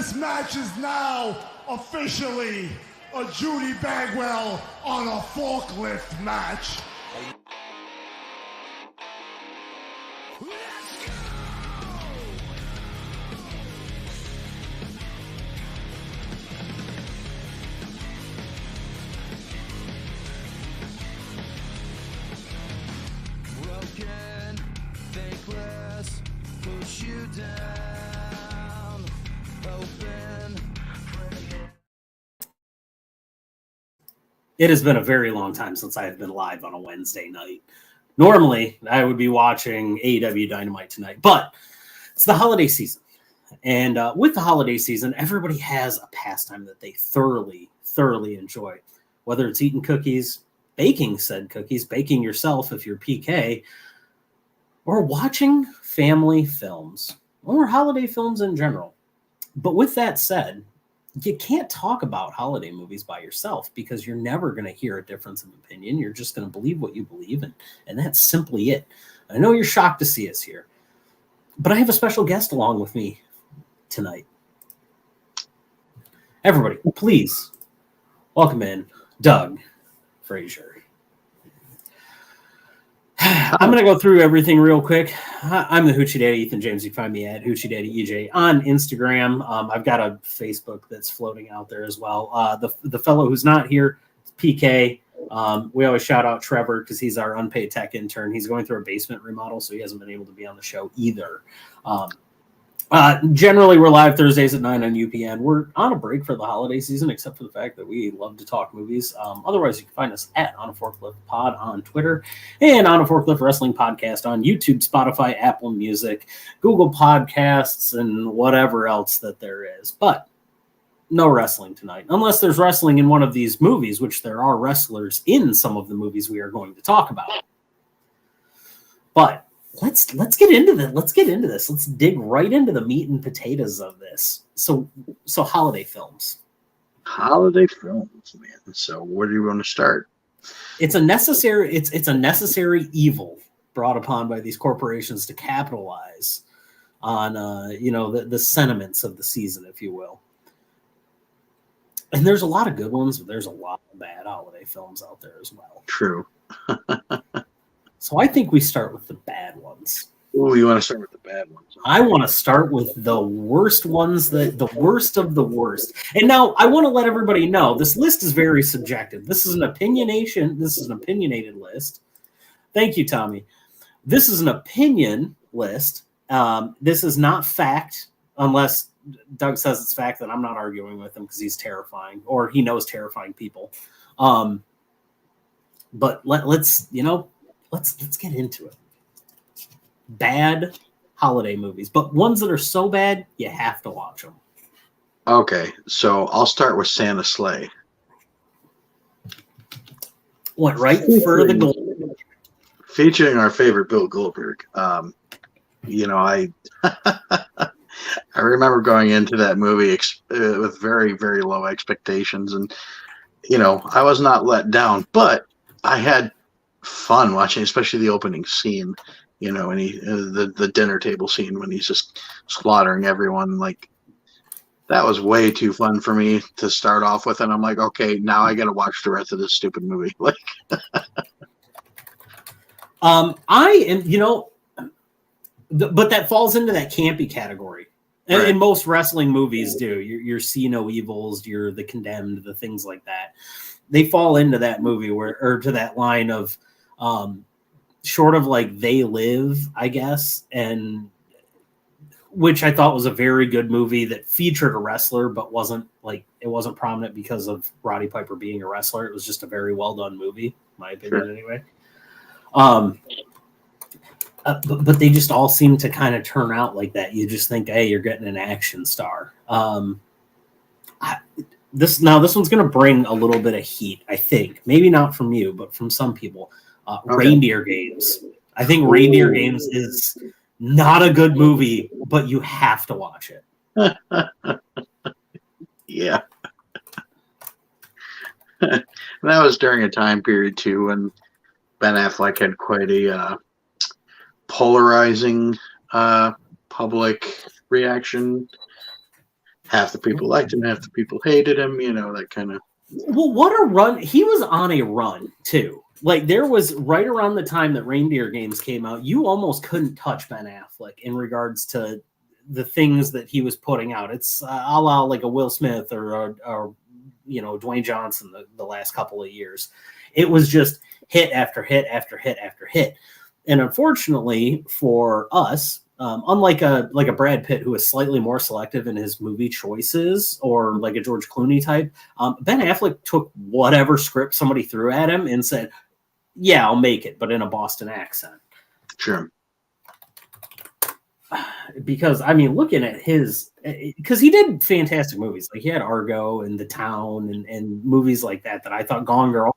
This match is now officially a Judy Bagwell on a forklift match. Broken, thankless, push you down, open. It has been a very long time since I have been live on a Wednesday night. Normally, I would be watching AEW Dynamite tonight, but it's the holiday season. And with the holiday season, everybody has a pastime that they thoroughly enjoy, whether it's eating cookies, baking said cookies, baking yourself if you're PK, or watching family films or holiday films in general. But with that said, you can't talk about holiday movies by yourself because you're never going to hear a difference of opinion. You're just going to believe what you believe, and that's simply it. I know you're shocked to see us here, but I have a special guest along with me tonight. Everybody, please welcome in Doug Frazier. I'm going to go through everything real quick. I'm the Hoochie Daddy Ethan James. You can find me at Hoochie Daddy EJ on Instagram. I've got a Facebook that's floating out there as well. The fellow who's not here, PK. We always shout out Trevor because he's our unpaid tech intern. He's going through a basement remodel, so he hasn't been able to be on the show either. Generally, we're live Thursdays at 9 on UPN. We're on a break for the holiday season, except for the fact that we love to talk movies. Otherwise, you can find us at On a Forklift Pod on Twitter and On a Forklift Wrestling Podcast on YouTube, Spotify, Apple Music, Google Podcasts, and whatever else that there is. But no wrestling tonight, unless there's wrestling in one of these movies, which there are wrestlers in some of the movies we are going to talk about. But Let's get into this. Let's dig right into the meat and potatoes of this. So holiday films. Holiday films, man. So where do you want to start? It's a necessary evil brought upon by these corporations to capitalize on the sentiments of the season, if you will. And there's a lot of good ones, but there's a lot of bad holiday films out there as well. True. So I think we start with the bad ones. Oh, you want to start with the bad ones? I want to start with the worst ones, the worst of the worst. And now I want to let everybody know this list is very subjective. This is an opinionated list. Thank you, Tommy. This is an opinion list. This is not fact, unless Doug says it's fact, that I'm not arguing with him because he's terrifying or he knows terrifying people. But let's get into it. Bad holiday movies, but ones that are so bad you have to watch them. Okay, so I'll start with Santa's Sleigh. Went right for the goal. Featuring our favorite Bill Goldberg. I remember going into that movie with very, very low expectations, and I was not let down, but I had fun watching, especially the opening scene, and the dinner table scene when he's just slaughtering everyone. Like, that was way too fun for me to start off with, and I'm like, okay, now I got to watch the rest of this stupid movie. Like, I am, but that falls into that campy category. Right. And most wrestling movies do. Your See No Evils, you're The Condemned, the things like that. They fall into that movie or to that line of short of like They Live, I guess, and which I thought was a very good movie that featured a wrestler, but wasn't prominent because of Roddy Piper being a wrestler. It was just a very well done movie, my opinion, anyway. But they just all seem to kind of turn out like that. You just think, hey, you're getting an action star. This one's going to bring a little bit of heat, I think. Maybe not from you, but from some people. Okay. Reindeer Games. I think Reindeer Games is not a good movie, but you have to watch it. Yeah. That was during a time period, too, when Ben Affleck had quite a polarizing public reaction half the people liked him, half the people hated him. That kind of. Well, what a run. He was on a run, too. Like, there was right around the time that Reindeer Games came out, you almost couldn't touch Ben Affleck in regards to the things that he was putting out. It's a la like a Will Smith or Dwayne Johnson the last couple of years. It was just hit after hit after hit after hit. And unfortunately for us, unlike a Brad Pitt, who is slightly more selective in his movie choices, or like a George Clooney type, Ben Affleck took whatever script somebody threw at him and said, yeah, I'll make it, but in a Boston accent. Sure. Because, I mean, looking at his, because he did fantastic movies. Like, he had Argo and The Town and movies like that I thought, Gone Girl,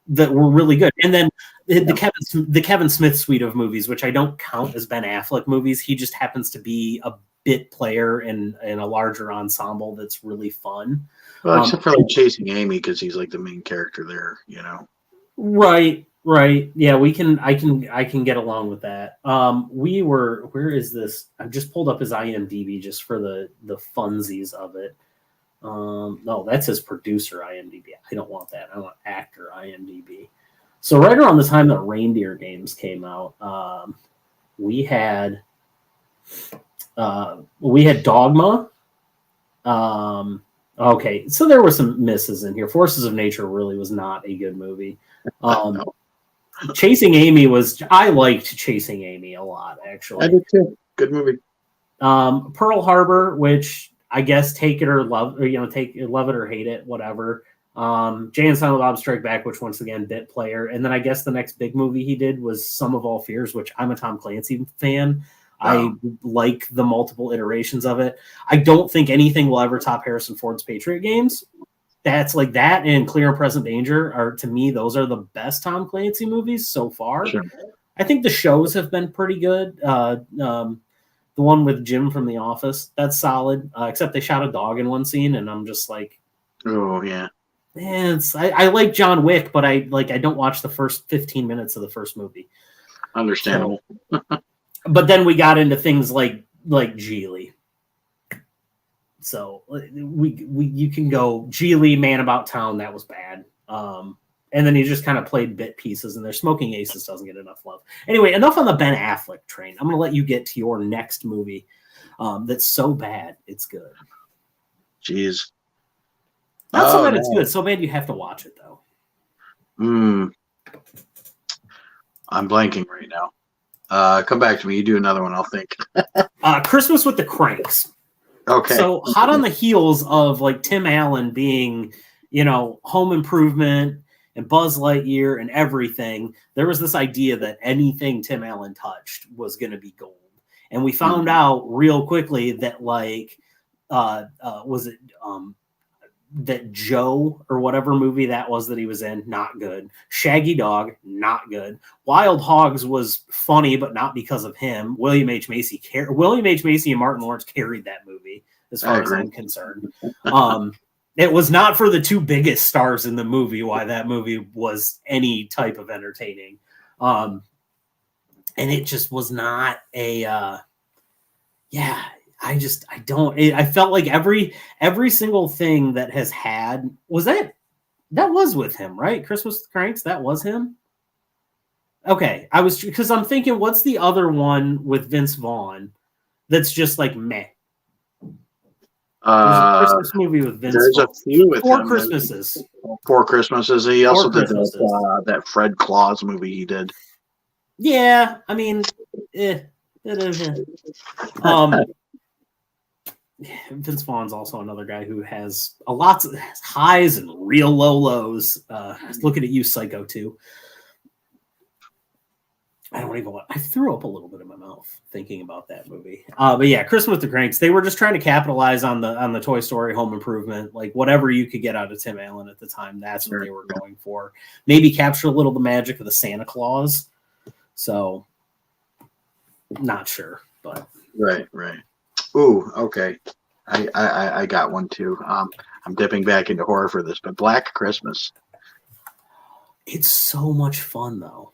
that were really good. And then the Kevin Smith suite of movies, which I don't count as Ben Affleck movies. He just happens to be a bit player in a larger ensemble that's really fun. Well, except for like Chasing Amy, because he's like the main character there, Right. Yeah, I can get along with that. Where is this? I've just pulled up his IMDb just for the funsies of it. No, that's his producer IMDb. I don't want that. I want actor IMDb. So right around the time that Reindeer Games came out, we had Dogma. Okay, so there were some misses in here. Forces of Nature really was not a good movie. Chasing Amy I liked Chasing Amy a lot, actually. I did too. Good movie. Pearl Harbor, which I guess take it or love it or hate it, whatever. Jay and Silent Bob Strike Back, which once again bit player, and then I guess the next big movie he did was Sum of All Fears, which I'm a Tom Clancy fan. Wow. I like the multiple iterations of it. I don't think anything will ever top Harrison Ford's Patriot Games. That's like that and Clear and Present Danger are, to me, those are the best Tom Clancy movies so far. Sure. I think the shows have been pretty good. The one with Jim from The Office, that's solid. Except they shot a dog in one scene, and I'm just like, oh yeah. I like John Wick, but I don't watch the first 15 minutes of the first movie. Understandable. But then we got into things like Geely. So you can go Geely, Man About Town, that was bad. And then he just kind of played bit pieces, and their Smoking Aces doesn't get enough love. Anyway, enough on the Ben Affleck train. I'm going to let you get to your next movie that's so bad it's good. Jeez. Not so bad it's good. So bad you have to watch it, though. I'm blanking right now. Come back to me. You do another one, I'll think. Christmas with the Cranks. Okay. So hot on the heels of like Tim Allen being, Home Improvement and Buzz Lightyear and everything, there was this idea that anything Tim Allen touched was going to be gold. And we found out real quickly that that Joe or whatever movie that was that he was in, not good. Shaggy Dog, not good. Wild Hogs was funny, but not because of him. William H. Macy and Martin Lawrence carried that movie, as far as I'm concerned. It was not for the two biggest stars in the movie why that movie was any type of entertaining. And it just was not I felt like every single thing that has had that was with him, right? Christmas with the Cranks, that was him. Okay. Because I'm thinking, what's the other one with Vince Vaughn that's just like meh? There's a Christmas movie with Vince Vaughn. There's a few with Four Christmases. Four Christmases. He also did that Fred Claus movie he did. Yeah, I mean, Vince Vaughn's also another guy who has lots of highs and real low lows. Looking at you, Psycho 2. I threw up a little bit in my mouth thinking about that movie. But yeah, Christmas with the Cranks, they were just trying to capitalize on the Toy Story, Home Improvement, like whatever you could get out of Tim Allen at the time. That's what they were going for. Maybe capture a little of the magic of the Santa Claus. So, not sure, but right. Ooh, okay. I got one too. I'm dipping back into horror for this, but Black Christmas. It's so much fun though.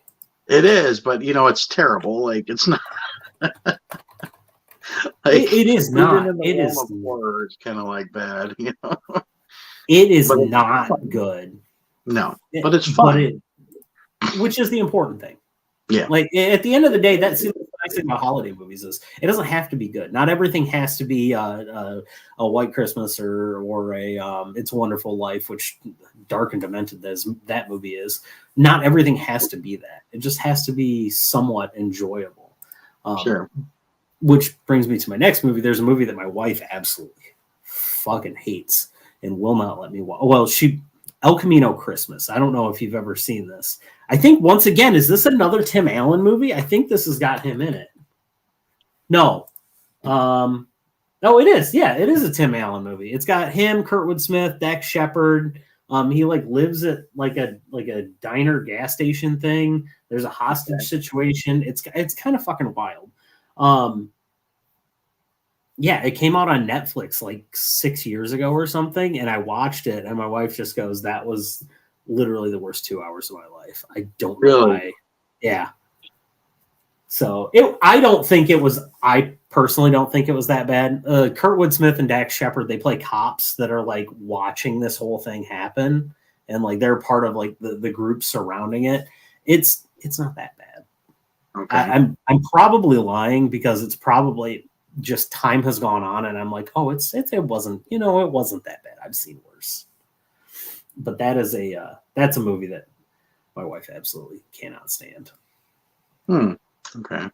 It is, but it's terrible. Like it's not. It is even not. in the It realm is. of horror, it's kind of like bad, you know. It is But it's not fun. good. No, but it's fun. Which is the important thing. Yeah, Like at the end of the day, that's the nice thing about holiday movies is it doesn't have to be good. Not everything has to be a White Christmas or a It's a Wonderful Life, which dark and demented as that movie is. Not everything has to be that. It just has to be somewhat enjoyable. sure. Which brings me to my next movie. There's a movie that my wife absolutely fucking hates and will not let me watch. Well, El Camino Christmas. I don't know if you've ever seen this. I think once again, is this another Tim Allen movie? I think this has got him in it. No. No, it is. Yeah, it is a Tim Allen movie. It's got him, Kurtwood Smith, Dax Shepard. He like lives at like a diner gas station thing. There's a hostage situation. It's kind of fucking wild. Yeah, it came out on Netflix like 6 years ago or something, and I watched it, and my wife just goes, "That was literally the worst 2 hours of my life." I don't know why. Yeah. So I don't think it was. I personally don't think it was that bad. Kurtwood Smith and Dax Shepard, they play cops that are like watching this whole thing happen, and like they're part of like the group surrounding it. It's not that bad. Okay. I'm probably lying because it's probably just time has gone on, and I'm like, oh, it wasn't, it wasn't that bad. I've seen worse. But that's a movie that my wife absolutely cannot stand. Okay.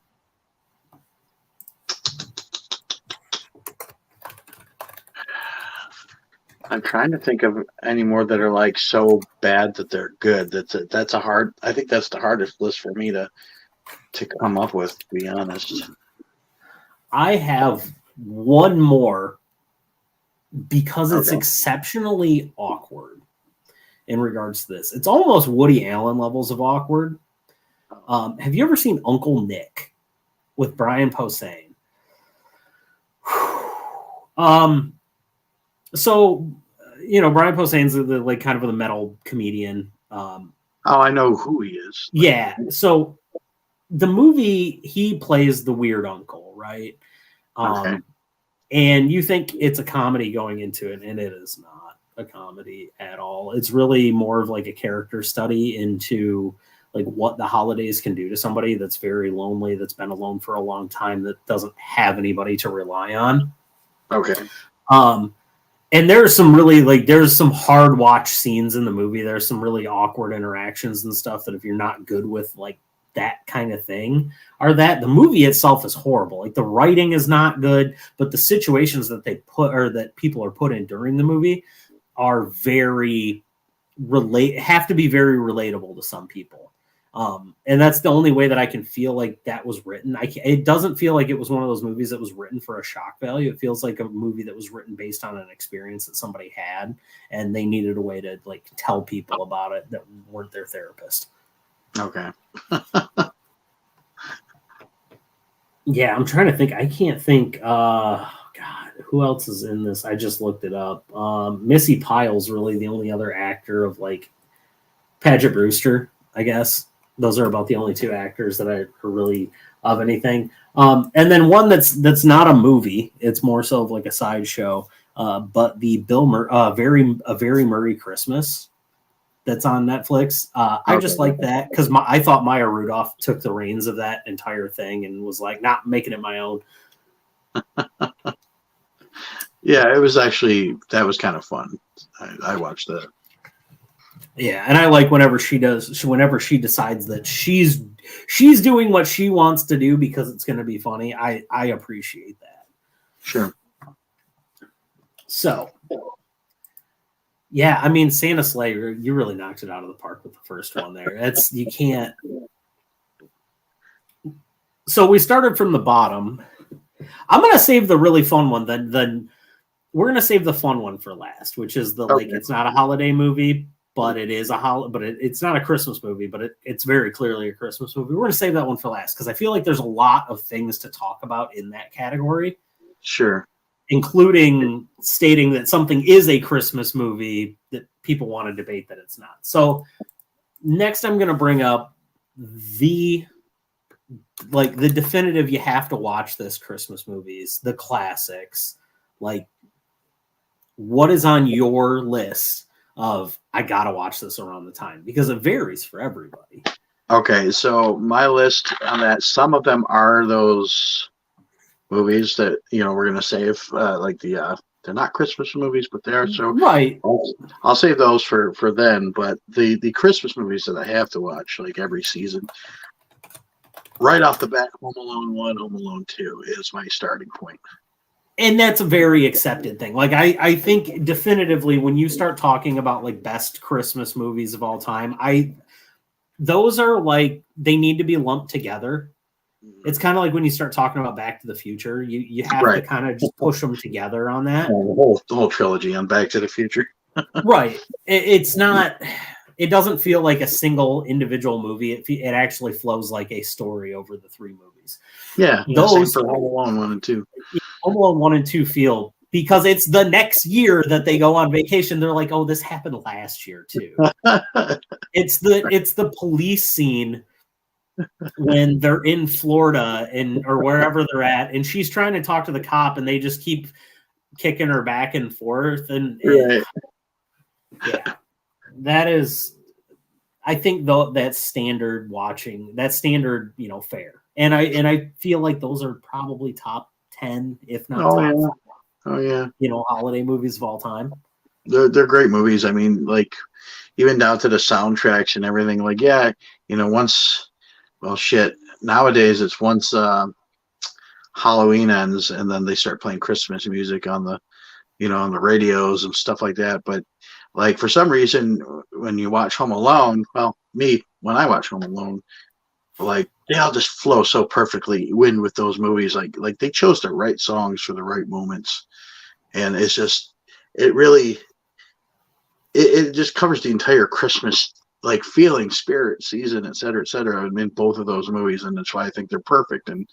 I'm trying to think of any more that are like so bad that they're good. I think that's the hardest list for me to come up with, to be honest. I have one more because it's Okay. exceptionally awkward in regards to this. It's almost Woody Allen levels of awkward. Have you ever seen Uncle Nick with Brian Posehn? So, Brian Posehn's the like kind of the metal comedian. I know who he is. Yeah. So the movie, he plays the weird uncle, right? Okay. And you think it's a comedy going into it, and it is not a comedy at all. It's really more of like a character study into like what the holidays can do to somebody that's very lonely, that's been alone for a long time, that doesn't have anybody to rely on. Okay. And there's some hard watch scenes in the movie. There's some really awkward interactions and stuff that if you're not good with like that kind of thing, the movie itself is horrible. Like the writing is not good, but the situations that they put or that people are put in during the movie are have to be very relatable to some people. And that's the only way that I can feel like that was written. It doesn't feel like it was one of those movies that was written for a shock value. It feels like a movie that was written based on an experience that somebody had, and they needed a way to like tell people about it that weren't their therapist. Okay. Yeah, I'm trying to think. I can't think. God, who else is in this? I just looked it up. Missy Pyle's really the only other actor of like Paget Brewster, I guess. Those are about the only two actors that are really of anything. And then one that's not a movie. It's more so of like a sideshow. But the A Very Murray Christmas that's on Netflix. I just like that because I thought Maya Rudolph took the reins of that entire thing and was like not making it my own. Yeah, it was that was kind of fun. I watched that. Yeah, and I like whenever she decides that she's doing what she wants to do because it's going to be funny. I appreciate that. Sure. So, yeah, I mean, Santa Slayer, you really knocked it out of the park with the first one there. You can't. So we started from the bottom. I'm going to save the really fun one. Then we're going to save the fun one for last, which is it's not a holiday movie, but it is it's not a Christmas movie, but it's very clearly a Christmas movie. We're going to save that one for last because I feel like there's a lot of things to talk about in that category. Sure. Including stating that something is a Christmas movie that people want to debate that it's not. So next I'm going to bring up the like the definitive, you have to watch this Christmas movies, the classics. Like, what is on your list of I gotta watch this around the time? Because it varies for everybody. Okay, so my list on that, some of them are those movies that we're gonna save, like they're not Christmas movies, but they are. So Right. I'll save those for then. But the Christmas movies that I have to watch like every season, right off the bat, Home Alone 1, Home Alone 2 is my starting point. And that's a very accepted thing. Like I think definitively when you start talking about like best Christmas movies of all time, those are like they need to be lumped together. It's kind of like when you start talking about Back to the Future, you have to kind of just push them together on that. The whole trilogy on Back to the Future. Right. It's not. It doesn't feel like a single individual movie. It actually flows like a story over the three movies. Yeah, those same for Home Alone 1 and 2. Home Alone 1 and 2 feel, because it's the next year that they go on vacation. They're like, oh, this happened last year too. It's the police scene when they're in Florida or wherever they're at, and she's trying to talk to the cop, and they just keep kicking her back and forth. And right. Yeah, that is, I think though that's standard watching. That's standard, fare. And I feel like those are probably top 10, if not top 5. Oh yeah. Holiday movies of all time. They're great movies. I mean, like even down to the soundtracks and everything. Like, yeah, once, well, shit. Nowadays, it's once Halloween ends, and then they start playing Christmas music on the, on the radios and stuff like that. But like for some reason, when you watch Home Alone, well, when I watch Home Alone, like they all just flow so perfectly with those movies. Like they chose the right songs for the right moments, and it's just it really it just covers the entire Christmas like feeling, spirit, season, et cetera, in both of those movies, and that's why I think they're perfect, and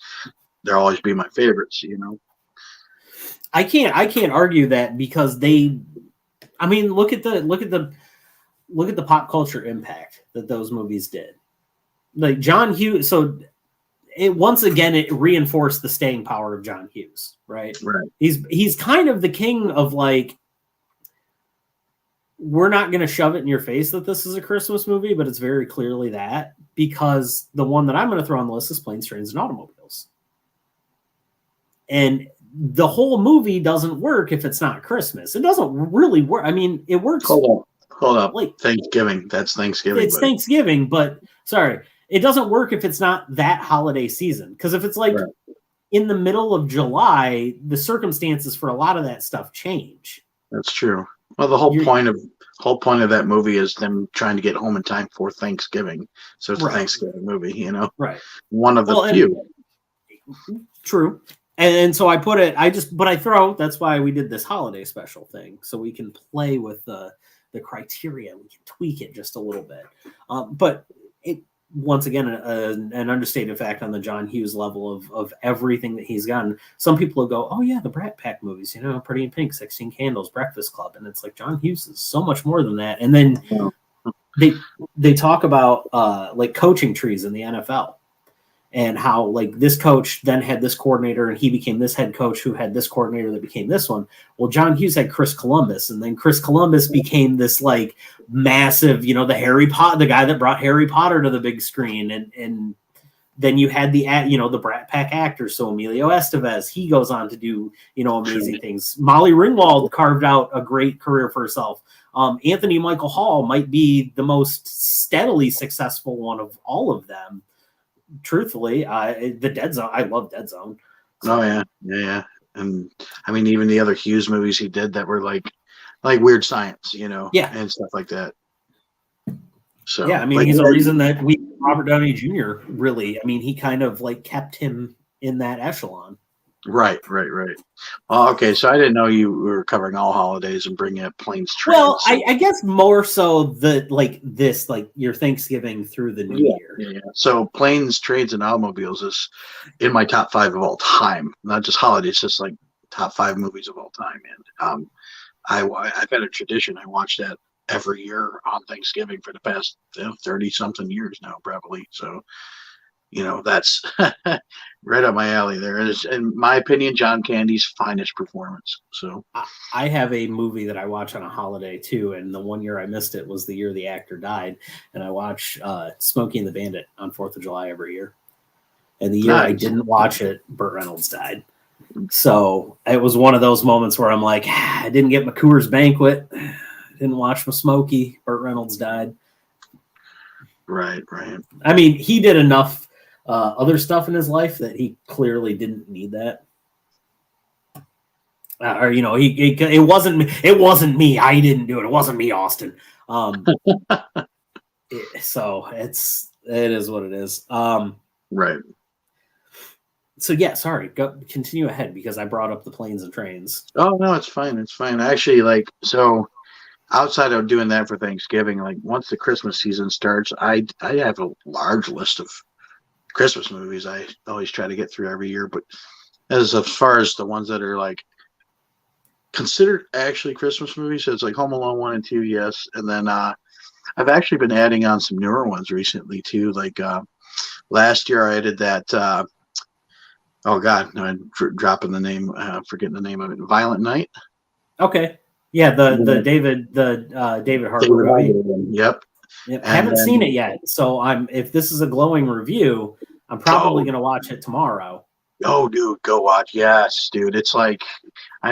they'll always be my favorites. I can't argue that, because look at the pop culture impact that those movies did. Like John Hughes, so it reinforced the staying power of John Hughes, right? Right. He's kind of the king of like, we're not going to shove it in your face that this is a Christmas movie, but it's very clearly that, because the one that I'm going to throw on the list is Planes, Trains, and Automobiles. And the whole movie doesn't work if it's not Christmas. It doesn't really work. I mean, it works. Hold up. Like Thanksgiving. That's Thanksgiving. It's Thanksgiving, but sorry. It doesn't work if it's not that holiday season. Because if it's like in the middle of July, the circumstances for a lot of that stuff change. That's true. Well, the whole point of that movie is them trying to get home in time for Thanksgiving. So it's a Thanksgiving movie, Right. One of the few. True. And so I put it, that's why we did this holiday special thing. So we can play with the criteria. We can tweak it just a little bit. But it, once again, an understated fact on the John Hughes level of everything that he's gotten. Some people will go, oh yeah, the Brat Pack movies, Pretty in Pink, 16 Candles, Breakfast Club. And it's like, John Hughes is so much more than that. And then they talk about like coaching trees in the NFL, and how like this coach then had this coordinator, and he became this head coach who had this coordinator that became this one. Well, John Hughes had Chris Columbus, and then Chris Columbus became this like massive, the guy that brought Harry Potter to the big screen. And then you had the Brat Pack actors. So Emilio Estevez, he goes on to do, amazing things. Molly Ringwald carved out a great career for herself. Anthony Michael Hall might be the most steadily successful one of all of them. Truthfully, the Dead Zone. I love Dead Zone. So. Oh yeah. And I mean, even the other Hughes movies he did that were like Weird Science, and stuff like that. So yeah, I mean, he's the reason that Robert Downey Jr. really. I mean, he kind of like kept him in that echelon. Right. Well, okay, so I didn't know you were covering all holidays and bringing up Planes, Trains. Well, I guess more so your Thanksgiving through the New Year. Yeah. So Planes, Trains, and Automobiles is in my top 5 of all time. Not just holidays, just like top 5 movies of all time. And I've had a tradition. I watch that every year on Thanksgiving for the past 30 something years now, probably. So that's right up my alley. There is, in my opinion, John Candy's finest performance. So I have a movie that I watch on a holiday too, and the one year I missed it was the year the actor died, and I watch Smokey and the Bandit on 4th of July every year. And the year I nice. didn't watch it, Burt Reynolds died. So it was one of those moments where I'm like, I didn't get my Coors Banquet, didn't watch my Smokey, Burt Reynolds died. Right. I mean, he did enough other stuff in his life that he clearly didn't need that. It wasn't me. I didn't do it. It wasn't me, Austin. So it is what it is. Right. So yeah, sorry. Continue ahead because I brought up the planes and trains. Oh no, it's fine. It's fine. Actually, so outside of doing that for Thanksgiving, once the Christmas season starts, I have a large list of Christmas movies I always try to get through every year. But as far as the ones that are considered actually Christmas movies, so it's like Home Alone 1 and 2, yes, and then I've actually been adding on some newer ones recently too. Last year I did that. Oh God, no, I'm dropping the name, forgetting the name of it. Violent Night. Okay. Yeah, the David Harbour movie. Yep. I haven't seen it yet, so if this is a glowing review, I'm probably going to watch it tomorrow. Oh, dude, go watch. Yes, dude. It's I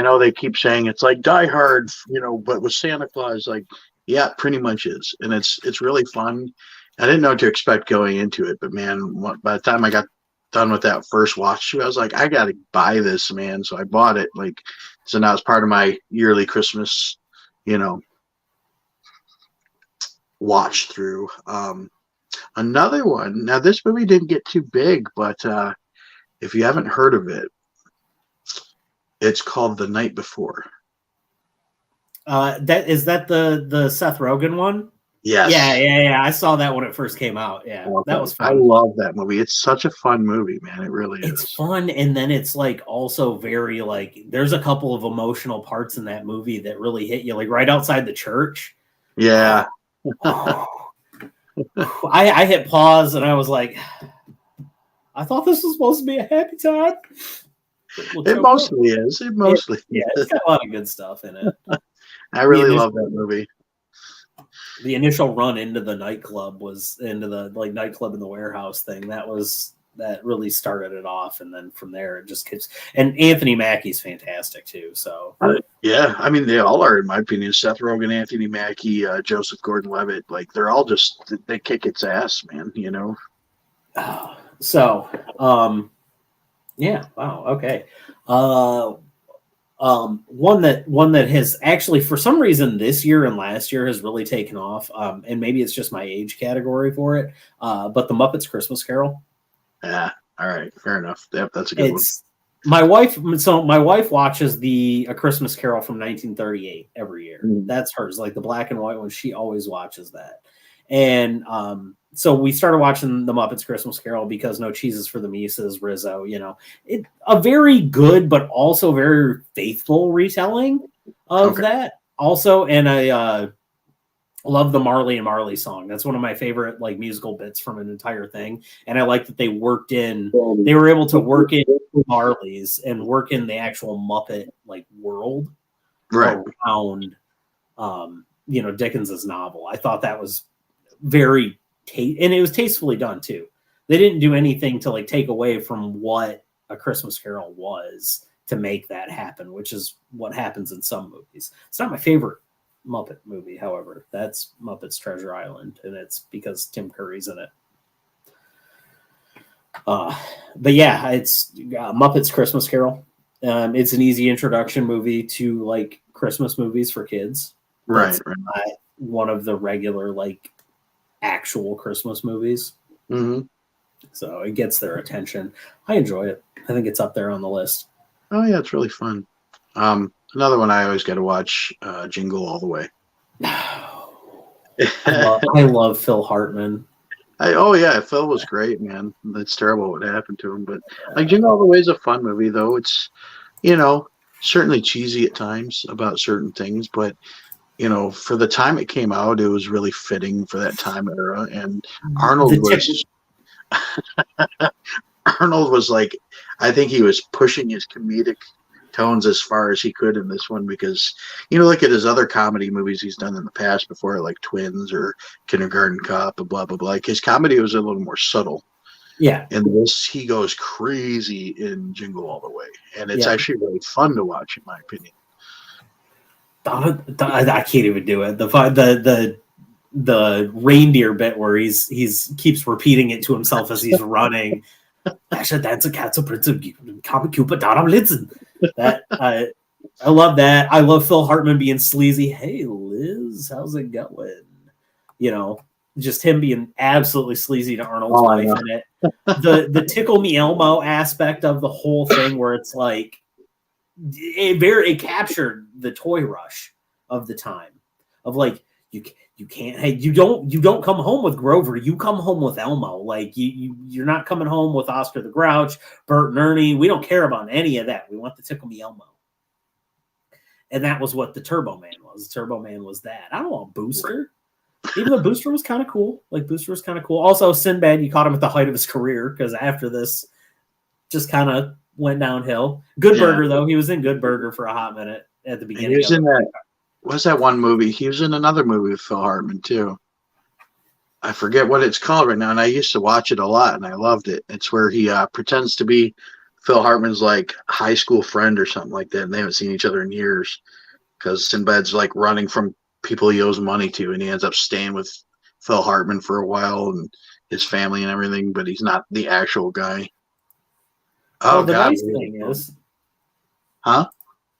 know they keep saying it's like Die Hard, but with Santa Claus, yeah, it pretty much is, and it's really fun. I didn't know what to expect going into it, but man, by the time I got done with that first watch through, I was like, I gotta buy this, man. So I bought it. So now it's part of my yearly Christmas, watch through. Another one. Now this movie didn't get too big, but if you haven't heard of it, it's called The Night Before. That the Seth Rogen one? Yes. Yeah. I saw that when it first came out. Yeah, that was fun. I love that movie. It's such a fun movie, man. It really is. It's fun, and then it's also very there's a couple of emotional parts in that movie that really hit you, right outside the church. Yeah. I hit pause and I was like, I thought this was supposed to be a happy time. It mostly is. It's got a lot of good stuff in it. I really love that movie. The initial run into the nightclub was into the nightclub in the warehouse thing. That really started it off, and then from there it just keeps. And Anthony Mackie's fantastic too. So yeah, I mean they all are in my opinion. Seth Rogen, Anthony Mackie, Joseph Gordon-Levitt, they're all they kick its ass, man. So yeah, wow, okay. One that has actually, for some reason, this year and last year has really taken off, and maybe it's just my age category for it. But the Muppets Christmas Carol. Yeah. All right. Fair enough. Yep, that's a good one. My wife watches A Christmas Carol from 1938 every year. That's hers, the black and white one. She always watches that, and so we started watching the Muppets Christmas Carol because No Cheeses for the Mises, Rizzo, a very good, but also very faithful retelling of that also. And I love the Marley and Marley song. That's one of my favorite musical bits from an entire thing. And I like that they were able to work in Marley's and work in the actual Muppet world around, Dickens's novel. I thought that was very and it was tastefully done too. They didn't do anything to take away from what A Christmas Carol was to make that happen, which is what happens in some movies. It's not my favorite Muppet movie, however. That's Muppets Treasure Island, and it's because Tim Curry's in it. But yeah, it's Muppets Christmas Carol. It's an easy introduction movie to Christmas movies for kids. Right. Not one of the regular actual Christmas movies. Mm-hmm. So it gets their attention. I enjoy it. I think it's up there on the list. Oh yeah, it's really fun. Another one I always got to watch, Jingle All the Way. I love Phil Hartman. Phil was great, man. It's terrible what happened to him, but Jingle All the Way is a fun movie, though. It's certainly cheesy at times about certain things, but for the time it came out, it was really fitting for that time era. And Arnold Arnold was like, I think he was pushing his comedic tones as far as he could in this one because, look at his other comedy movies he's done in the past before, like Twins or Kindergarten Cop, and blah, blah, blah. Like his comedy was a little more subtle. Yeah. And this, he goes crazy in Jingle All the Way. And it's actually really fun to watch, in my opinion. I can't even do it. The reindeer bit where he's keeps repeating it to himself as he's running. That I love that. I love Phil Hartman being sleazy. Hey Liz, how's it going? Just him being absolutely sleazy to Arnold's wife in it. The Tickle Me Elmo aspect of the whole thing, where it's like it captured the toy rush of the time of like you can't, hey, you don't come home with Grover, you come home with Elmo. Like you're not coming home with Oscar the Grouch, Bert and Ernie. We don't care about any of that. We want the Tickle Me Elmo. And that was what the Turbo Man was. Turbo Man was that. I don't want Booster. Even though Booster was kind of cool. Also, Sinbad, you caught him at the height of his career, because after this just kind of went downhill. Good Burger, though. He was in Good Burger for a hot minute at the beginning. He was in that. What's that one movie? He was in another movie with Phil Hartman too. I forget what it's called right now, and I used to watch it a lot, and I loved it. It's where he pretends to be Phil Hartman's like high school friend or something like that, and they haven't seen each other in years because Sinbad's like running from people he owes money to, and he ends up staying with Phil Hartman for a while and his family and everything, but he's not the actual guy. Oh, the nice thing is, huh?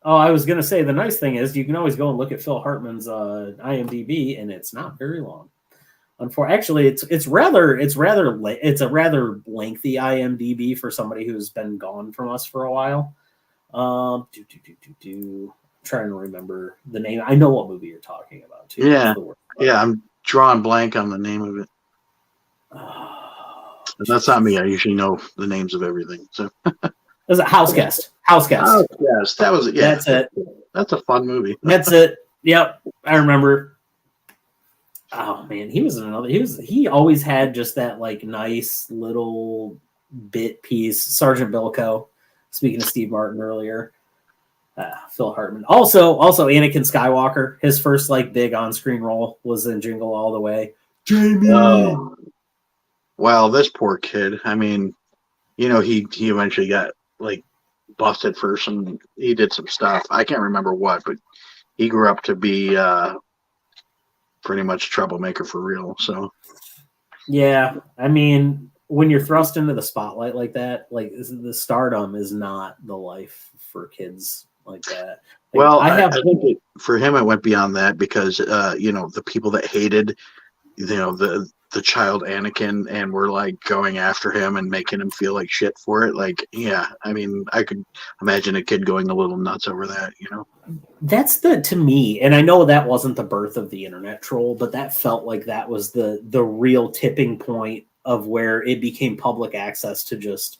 Oh, I was gonna say the nice thing is you can always go and look at Phil Hartman's IMDb, and it's not very long. Actually, it's a rather lengthy IMDb for somebody who's been gone from us for a while. I'm trying to remember the name. I know what movie you're talking about too. Yeah, I'm drawing blank on the name of it. That's not me. I usually know the names of everything. So. Was it House Guest? House Guest. Oh, yes, that was it. Yeah, that's it. That's a fun movie. That's it. Yep, I remember. Oh man, he was in another. He always had just that like nice little bit piece. Sergeant Bilko. Speaking of Steve Martin earlier, Phil Hartman. Also Anakin Skywalker. His first like big on-screen role was in Jingle All the Way. Jamie. Well, this poor kid. I mean, he eventually got like busted for some. He did some stuff. I can't remember what, but he grew up to be pretty much troublemaker for real. So, yeah, I mean, when you're thrust into the spotlight like that, like the stardom is not the life for kids like that. Like, well, I think for him it went beyond that because the people that hated the child Anakin and were like going after him and making him feel like shit for it. Like, yeah, I mean, I could imagine a kid going a little nuts over that, That's to me, and I know that wasn't the birth of the internet troll, but that felt like that was the real tipping point of where it became public access to just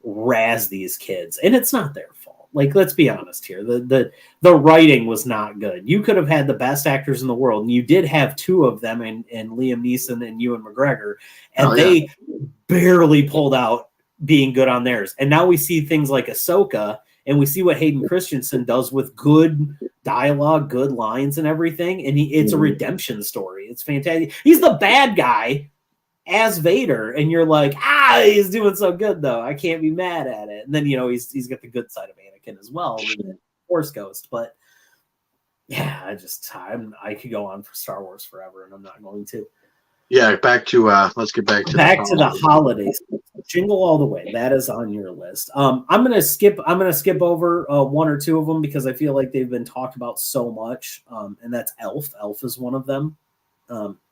razz these kids. And it's not their fault. Like, let's be honest here. The writing was not good. You could have had the best actors in the world, and you did have two of them in Liam Neeson and Ewan McGregor, and they barely pulled out being good on theirs. And now we see things like Ahsoka, and we see what Hayden Christensen does with good dialogue, good lines and everything, and it's a redemption story. It's fantastic. He's the bad guy as Vader, and you're like, he's doing so good though. I can't be mad at it. And then he's got the good side of Anakin as well, the Force Ghost. But yeah, I could go on for Star Wars forever, and I'm not going to. Yeah, back to let's get back to the holidays. Jingle All the Way. That is on your list. I'm gonna skip over one or two of them because I feel like they've been talked about so much. And that's Elf. Elf is one of them.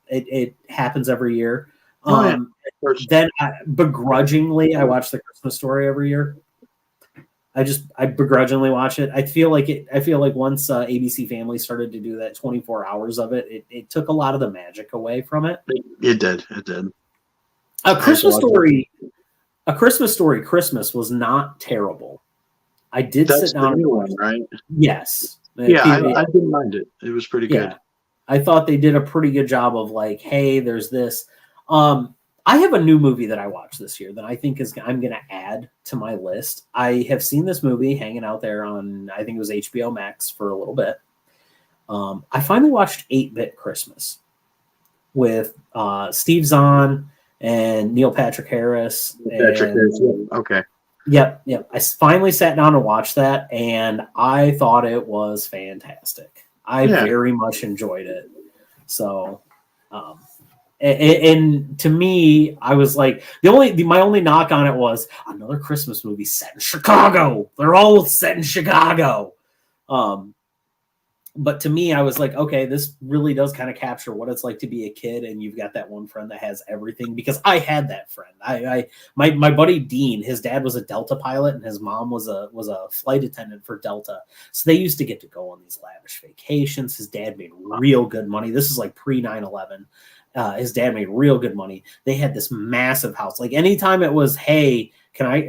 It happens every year. Then begrudgingly, I watch The Christmas Story every year. I begrudgingly watch it. I feel like once ABC Family started to do that 24 hours of it, it took a lot of the magic away from it. It did. A Christmas Story Christmas was not terrible. I did sit down. The new one, right? Yes. Yeah, I didn't mind it. It was pretty good. I thought they did a pretty good job of like, hey, there's this. I have a new movie that I watched this year that I think I'm going to add to my list. I have seen this movie hanging out there on, I think it was HBO Max for a little bit. I finally watched 8-Bit Christmas with Steve Zahn and Neil Patrick Harris. Okay. Yep. I finally sat down and watched that, and I thought it was fantastic. I very much enjoyed it. So, and to me, I was like, my only knock on it was another Christmas movie set in Chicago. They're all set in Chicago. But to me, I was like, okay, this really does kind of capture what it's like to be a kid, and you've got that one friend that has everything. Because I had that friend. My buddy Dean, his dad was a Delta pilot, and his mom was a flight attendant for Delta. So they used to get to go on these lavish vacations. His dad made real good money. This is like pre 9/11. His dad made real good money. They had this massive house. Like anytime it was, hey, can I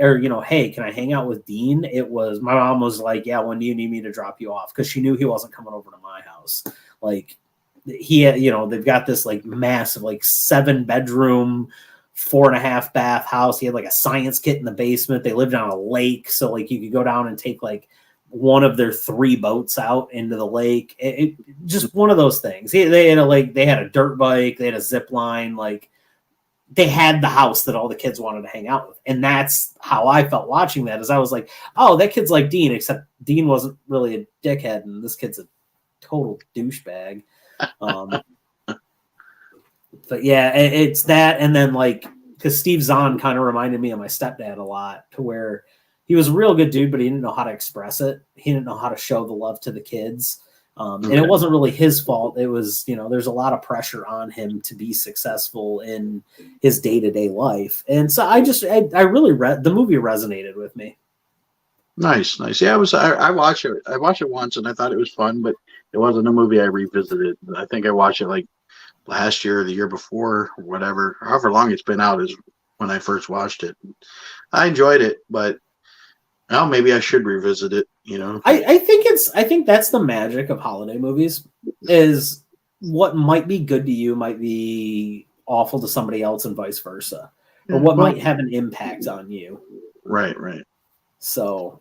hang out with Dean? It was, my mom was like, yeah, when do you need me to drop you off? Because she knew he wasn't coming over to my house. Like he had, they've got this like massive, like 7-bedroom, 4.5 bath house. He had like a science kit in the basement. They lived on a lake. So like you could go down and take like one of their 3 boats out into the lake. It just one of those things. They had a dirt bike. They had a zip line. Like, they had the house that all the kids wanted to hang out with. And that's how I felt watching that, is I was like, oh, that kid's like Dean, except Dean wasn't really a dickhead, and this kid's a total douchebag. But yeah, it's that. And then like, because Steve Zahn kind of reminded me of my stepdad a lot, to where he was a real good dude, but he didn't know how to express it. He didn't know how to show the love to the kids. And it wasn't really his fault. It was, there's a lot of pressure on him to be successful in his day-to-day life. And so I really the movie resonated with me. Nice. Yeah, I watched it. I watched it once and I thought it was fun, but it wasn't a movie I revisited. I think I watched it like last year or the year before, or whatever. However long it's been out is when I first watched it. I enjoyed it, but maybe I should revisit it. I think that's the magic of holiday movies, is what might be good to you might be awful to somebody else, and vice versa, or what might have an impact on you. Right. So,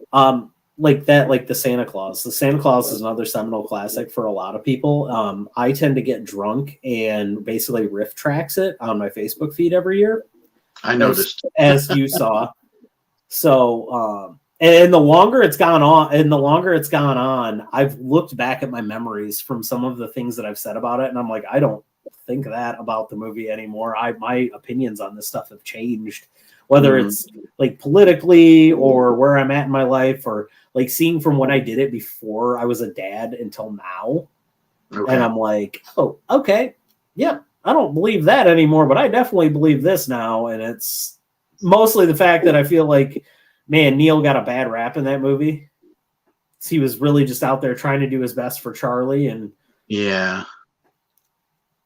like that, like the Santa Claus. The Santa Claus is another seminal classic for a lot of people. I tend to get drunk and basically riff tracks it on my Facebook feed every year. I noticed, as you saw. So, and the longer it's gone on, I've looked back at my memories from some of the things that I've said about it, and I'm like, I don't think that about the movie anymore. My opinions on this stuff have changed, whether it's like politically or where I'm at in my life, or like seeing from when I did it before I was a dad until now. Okay. And I'm like, oh, okay. Yeah, I don't believe that anymore, but I definitely believe this now. And it's mostly the fact that I feel like, man, Neil got a bad rap in that movie. He was really just out there trying to do his best for Charlie, and no,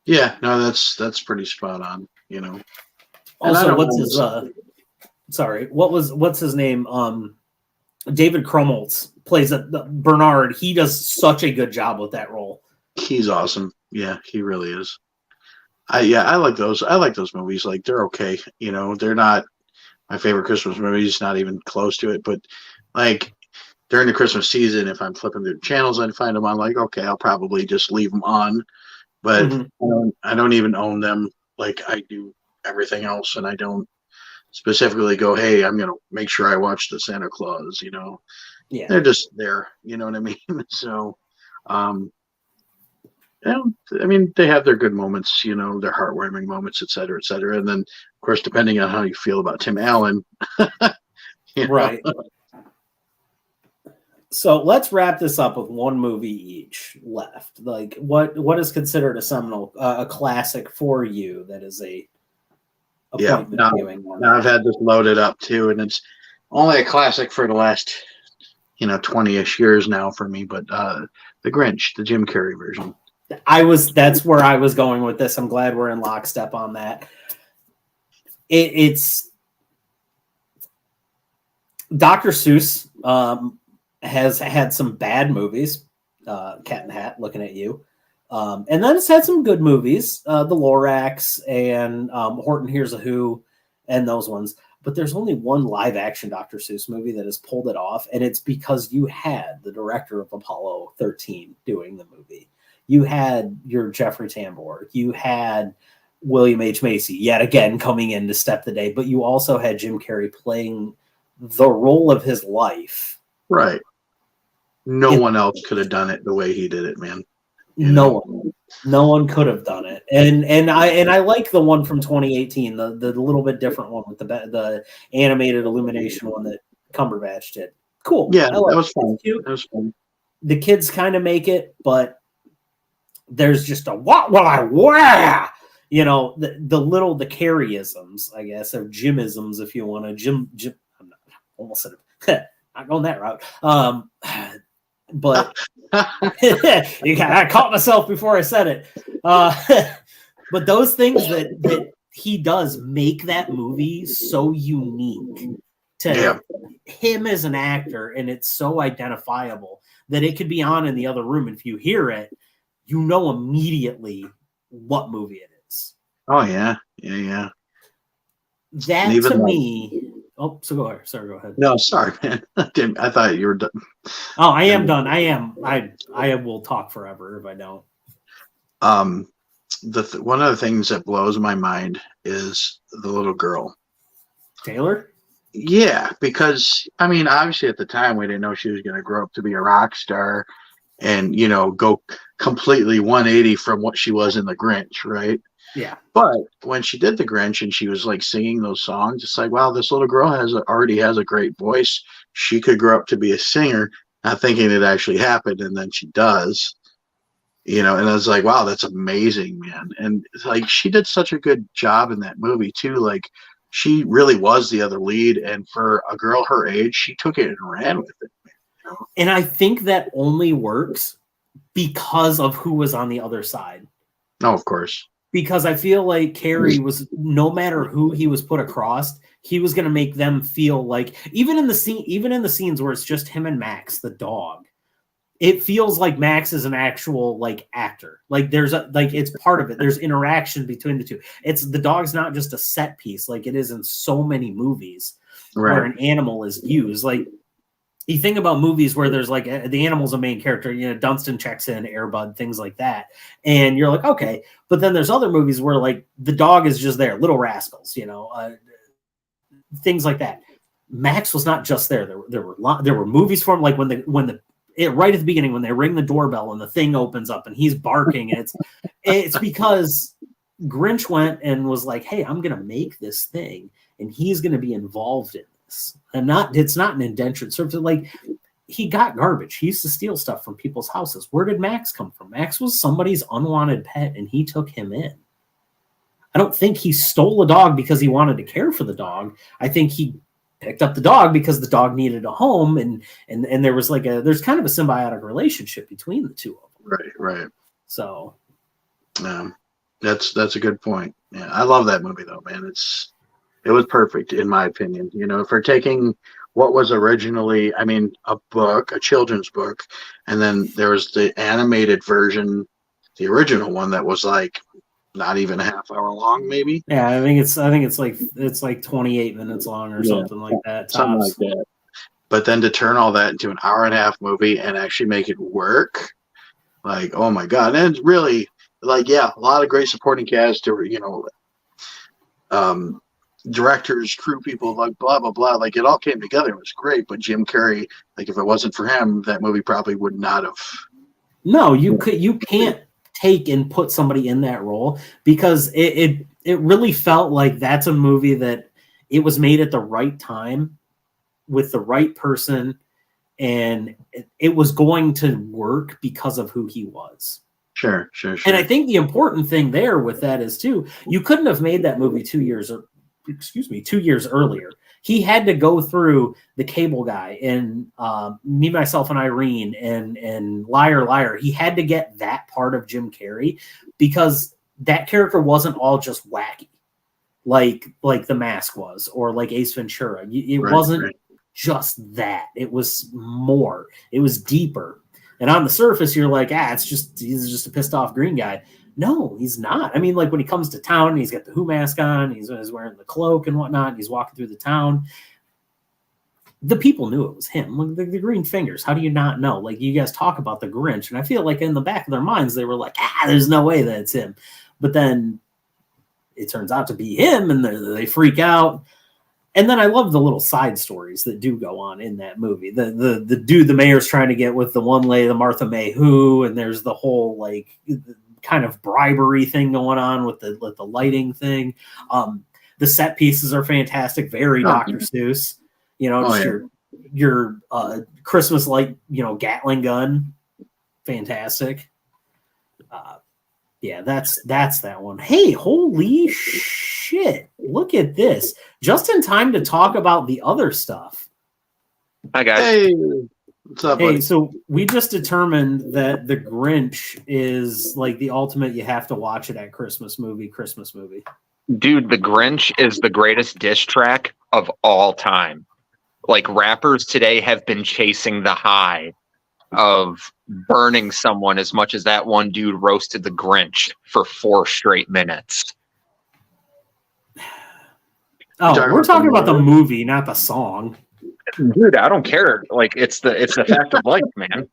that's pretty spot on. Also, what's his name? David Krumholtz plays Bernard. He does such a good job with that role. He's awesome. Yeah, he really is. I like those. I like those movies. Like, they're okay. They're not my favorite Christmas movies, not even close to it. But like during the Christmas season, if I'm flipping through the channels and I find them on, like, okay, I'll probably just leave them on. But I don't even own them like I do everything else, and I don't specifically go, hey, I'm gonna make sure I watch the Santa Claus. Yeah, they're just there. You know what I mean? So, I mean, they have their good moments, their heartwarming moments, et cetera, et cetera. And then, of course, depending on how you feel about Tim Allen. Right. So let's wrap this up with one movie each left. Like, what is considered a seminal, a classic for you that is a appointment viewing? Now I've had this loaded up too, and it's only a classic for the last, 20-ish years now for me. But The Grinch, the Jim Carrey version. That's where I was going with this. I'm glad we're in lockstep on that. It's Dr. Seuss has had some bad movies. Cat in the Hat, looking at you. And then it's had some good movies, The Lorax and Horton Hears a Who, and those ones. But there's only one live action Dr. Seuss movie that has pulled it off, and it's because you had the director of Apollo 13 doing the movie. You had your Jeffrey Tambor. You had William H. Macy, yet again, coming in to step the day. But you also had Jim Carrey playing the role of his life. Right. No one else could have done it the way he did it, man. No one could have done it. And I like the one from 2018, the little bit different one with the animated illumination one that Cumberbatch did. Cool. Yeah, that was fun. That was fun. The kids kind of make it, but there's just a what will I wear? You know, the Carrey-isms, I guess, or Jimisms, if you want to. Jim. I'm not, almost said it. Not going that route. But I caught myself before I said it. But those things that he does make that movie so unique to him as an actor, and it's so identifiable that it could be on in the other room, and if you hear it, you know immediately what movie it is. Oh yeah. That to me. Oh, so go ahead. Sorry, go ahead. No, sorry, man. I thought you were done. Oh, I am done. I am. I will talk forever if I don't. One of the things that blows my mind is the little girl. Taylor? Yeah, because I mean, obviously at the time we didn't know she was going to grow up to be a rock star and, you know, go completely 180 from what she was in The Grinch, right? Yeah. But when she did The Grinch and she was like singing those songs, it's like, wow, this little girl already has a great voice. She could grow up to be a singer, not thinking it actually happened, and then she does. You know, and I was like, wow, that's amazing, man. And it's like she did such a good job in that movie too. Like she really was the other lead, and for a girl her age, she took it and ran with it. You know? And I think that only works because of who was on the other side. Oh, of course. Because I feel like Carrey was, no matter who he was put across, he was going to make them feel like, even in the scenes where it's just him and Max, the dog, it feels like Max is an actual like actor. Like there's it's part of it. There's interaction between the two. The dog's not just a set piece like it is in so many movies where an animal is used. Like you think about movies where there's like the animal's a main character, you know, Dunstan checks in, Air Bud, things like that. And you're like, okay. But then there's other movies where like the dog is just there, Little Rascals, you know, things like that. Max was not just there. There were movies for him. Like right at the beginning, when they ring the doorbell and the thing opens up and he's barking, and it's because Grinch went and was like, hey, I'm going to make this thing and he's going to be involved in this. And it's not an indentured service. Like he got garbage. He used to steal stuff from people's houses. Where did Max come from? Max was somebody's unwanted pet and he took him in. I don't think he stole a dog because he wanted to care for the dog. I think he picked up the dog because the dog needed a home, and there was there's kind of a symbiotic relationship between the two of them. Right. So, that's a good point. Yeah, I love that movie though, man. It was perfect in my opinion. You know, for taking what was originally, I mean, a children's book, and then there was the animated version, the original one that was like not even a half hour long, maybe. Yeah, I think it's like 28 minutes long or something like that. Something like that. But then to turn all that into an hour and a half movie and actually make it work, like, oh my God. And it's really like, yeah, a lot of great supporting cast, you know, directors, crew people, like blah, blah, blah. Like it all came together. It was great. But Jim Carrey, like if it wasn't for him, that movie probably would not have. No, you can't take and put somebody in that role, because it really felt like that's a movie that it was made at the right time with the right person, and it was going to work because of who he was. Sure. And I think the important thing there with that is too, you couldn't have made that movie 2 years earlier. He had to go through the Cable Guy and Me, Myself, and Irene and Liar, Liar. He had to get that part of Jim Carrey because that character wasn't all just wacky, like The Mask was, or like Ace Ventura. It wasn't just that. It was more. It was deeper. And on the surface, you're like, he's just a pissed off green guy. No, he's not. I mean, like when he comes to town, he's got the Who mask on, he's wearing the cloak and whatnot, and he's walking through the town. The people knew it was him. Like the green fingers. How do you not know? Like you guys talk about the Grinch, and I feel like in the back of their minds, they were like, there's no way that it's him. But then it turns out to be him, and they freak out. And then I love the little side stories that do go on in that movie. The dude the mayor's trying to get with the one lady, the Martha May Who, and there's the whole like kind of bribery thing going on with the lighting thing. The set pieces are fantastic, very Dr. Seuss. Your Christmas light, Gatling gun, fantastic. Yeah, that's that one. Hey, holy shit. Look at this. Just in time to talk about the other stuff. Hi, guys. Hey, what's up, buddy? So we just determined that The Grinch is like the ultimate you have to watch it at Christmas movie. Dude, The Grinch is the greatest diss track of all time. Like, rappers today have been chasing the high of burning someone as much as that one dude roasted the Grinch for 4 straight minutes. Oh, we're talking about the movie, not the song. Dude, I don't care. Like, it's the fact of life, man.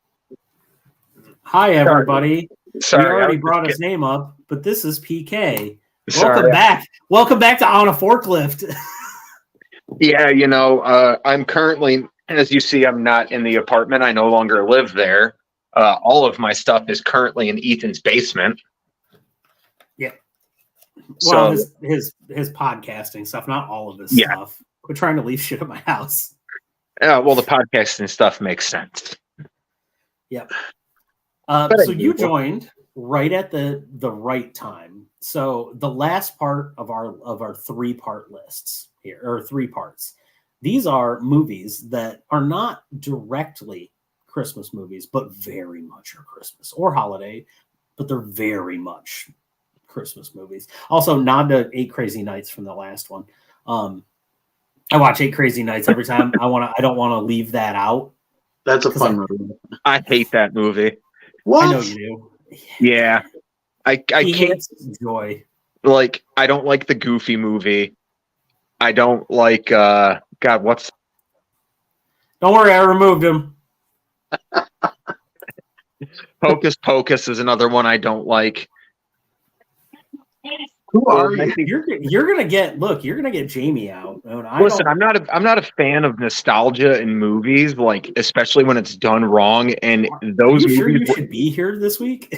Hi, everybody. Sorry, we already brought his name up, but this is PK. Sorry. Welcome back to On a Forklift. Yeah, I'm currently, as you see, I'm not in the apartment. I no longer live there. All of my stuff is currently in Ethan's basement. Yeah. Well, his podcasting stuff, not all of his stuff. We're trying to leave shit at my house. Yeah, well, the podcasting stuff makes sense. Yep. So you joined right at the right time. So the last part of our 3-part lists here, or 3 parts. These are movies that are not directly Christmas movies, but very much are Christmas or holiday, but they're very much Christmas movies. Also, nod to 8 Crazy Nights from the last one. I watch 8 Crazy Nights every time. I don't want to leave that out. That's a fun movie. I hate that movie. What? I know you do. Yeah. I can't. Joy. Like, I don't like the Goofy movie. I don't like, God, what's... Don't worry, I removed him. Hocus Pocus is another one I don't like. Who are you? You're gonna get Jamie out. Listen, I'm not a fan of nostalgia in movies, like especially when it's done wrong. And those Are you movies sure you should be here this week?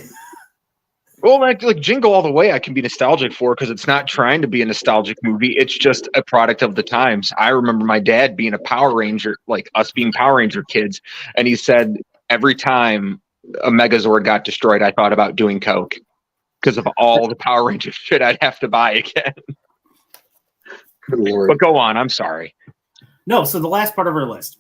Well, like Jingle All the Way, I can be nostalgic for because it's not trying to be a nostalgic movie. It's just a product of the times. I remember my dad being a Power Ranger, like us being Power Ranger kids, and he said every time a Megazord got destroyed, I thought about doing coke because of all the Power Ranger shit I'd have to buy again. Good Lord. But go on. I'm sorry. No, so the last part of our list,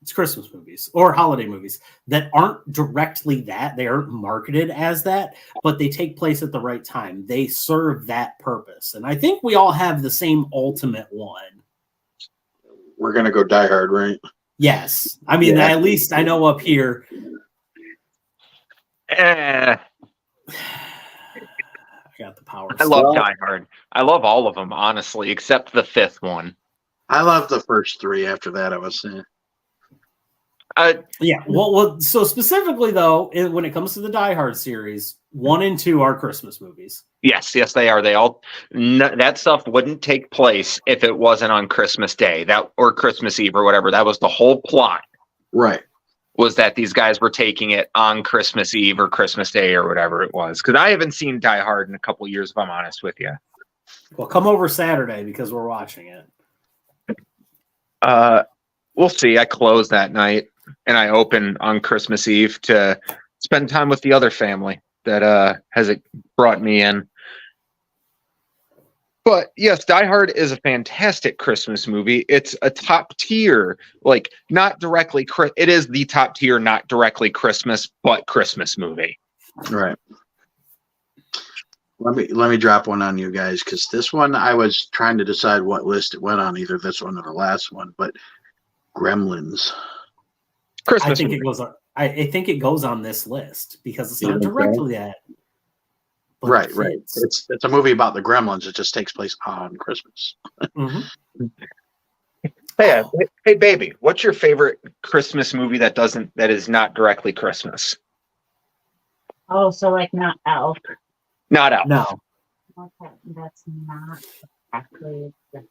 it's Christmas movies or holiday movies that aren't directly that. They aren't marketed as that, but they take place at the right time. They serve that purpose. And I think we all have the same ultimate one. We're going to go Die Hard, right? Yes. I mean, at least I know up here. I got the power. I love Die Hard. I love all of them, honestly, except the 5th one. I love the first 3. After that, I was saying. Yeah. Well, so specifically, though, when it comes to the Die Hard series, 1 and 2 are Christmas movies. Yes, they are. They all that stuff wouldn't take place if it wasn't on Christmas Day, or Christmas Eve or whatever. That was the whole plot. Right. Was that these guys were taking it on Christmas Eve or Christmas Day or whatever it was. Because I haven't seen Die Hard in a couple of years, if I'm honest with you. Well, come over Saturday because we're watching it. We'll see. I close that night and I open on Christmas Eve to spend time with the other family that has brought me in. But yes, Die Hard is a fantastic Christmas movie. It's a top tier, like not directly. It is the top tier, not directly Christmas, but Christmas movie. Right. Let me drop one on you guys because this one I was trying to decide what list it went on, either this one or the last one. But Gremlins. Christmas. I think it goes. I think it goes on this list because it's You not think so? directly that. but Right, it right. fits. It's a movie about the Gremlins. It just takes place on Christmas. Mhm. Hey, Oh. hey, baby, what's your favorite Christmas movie that is not directly Christmas? Oh, so like not Elf. Not Elf. No. Okay, that's not actually the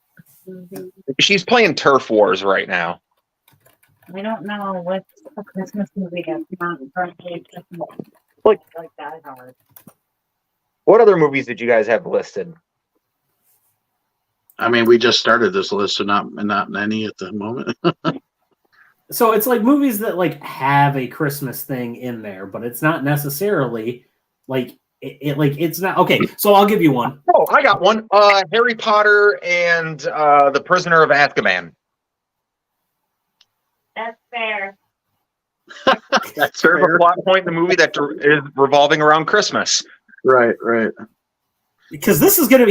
movie. She's playing Turf Wars right now. I don't know what's a Christmas movie that's not currently Christmas. Like- Like Die Hard. What other movies did you guys have listed? I mean, we just started this list, so not any at the moment. So it's like movies that like have a Christmas thing in there, but it's not necessarily like it's not okay. So I'll give you one. Oh, I got one. Harry Potter and The Prisoner of Azkaban. That's fair. That's There's a fair. plot point in the movie that is revolving around Christmas. Right, right. Because this is going to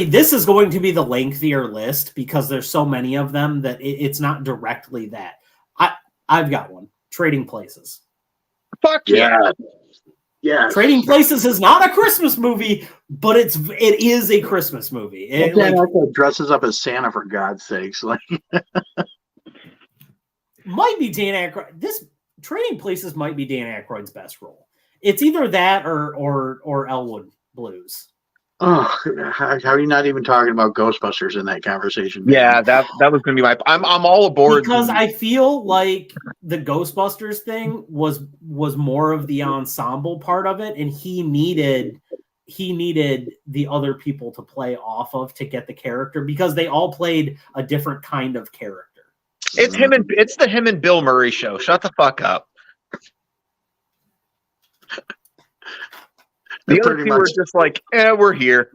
be the lengthier list because there's so many of them that it's not directly that. I've got one. Trading Places. Fuck yeah. Yeah. Trading Places is not a Christmas movie, but it is a Christmas movie. It, Dan like, Aykroyd dresses up as Santa for God's sakes. Like, might be Dan Aykroyd. This Trading Places might be Dan Aykroyd's best role. It's either that or Elwood Blues. oh, how are you not even talking about Ghostbusters in that conversation? man? Yeah, that was gonna be my. I'm all aboard Because I feel like the Ghostbusters thing was more of the ensemble part of it, and he needed the other people to play off of to get the character because they all played a different kind of character. It's the him and Bill Murray show. Shut the fuck up. The other Pretty two were much. just like, we're here.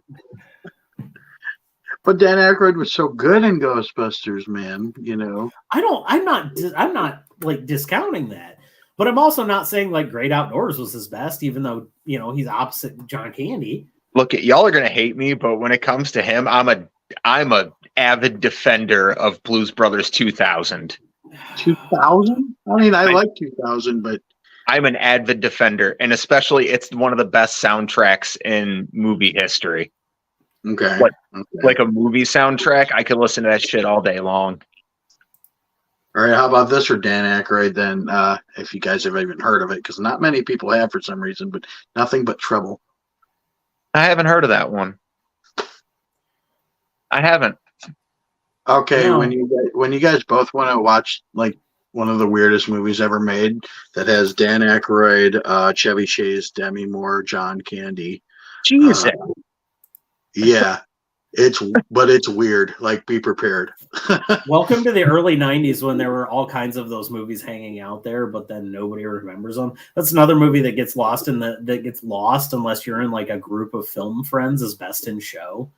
But Dan Aykroyd was so good in Ghostbusters, man. You know. I'm not like discounting that, but I'm also not saying like Great Outdoors was his best, even though he's opposite John Candy. Look, y'all are gonna hate me, but when it comes to him, I'm a avid defender of Blues Brothers 2000. 2000? I mean, I like 2000, but I'm an avid defender, and especially it's one of the best soundtracks in movie history. okay. What? Okay. Like a movie soundtrack, I could listen to that shit all day long. All right, how about this for Dan Aykroyd then? If you guys have even heard of it, because not many people have for some reason, but Nothing But Trouble. I haven't heard of that one. I haven't. Okay, No. when you guys both want to watch like one of the weirdest movies ever made that has Dan Aykroyd, Chevy Chase, Demi Moore, John Candy. Jesus. Yeah, it's weird. Like, be prepared. Welcome to the early 90s when there were all kinds of those movies hanging out there, but then nobody remembers them. That's another movie that gets lost unless you're in like a group of film friends is Best in Show.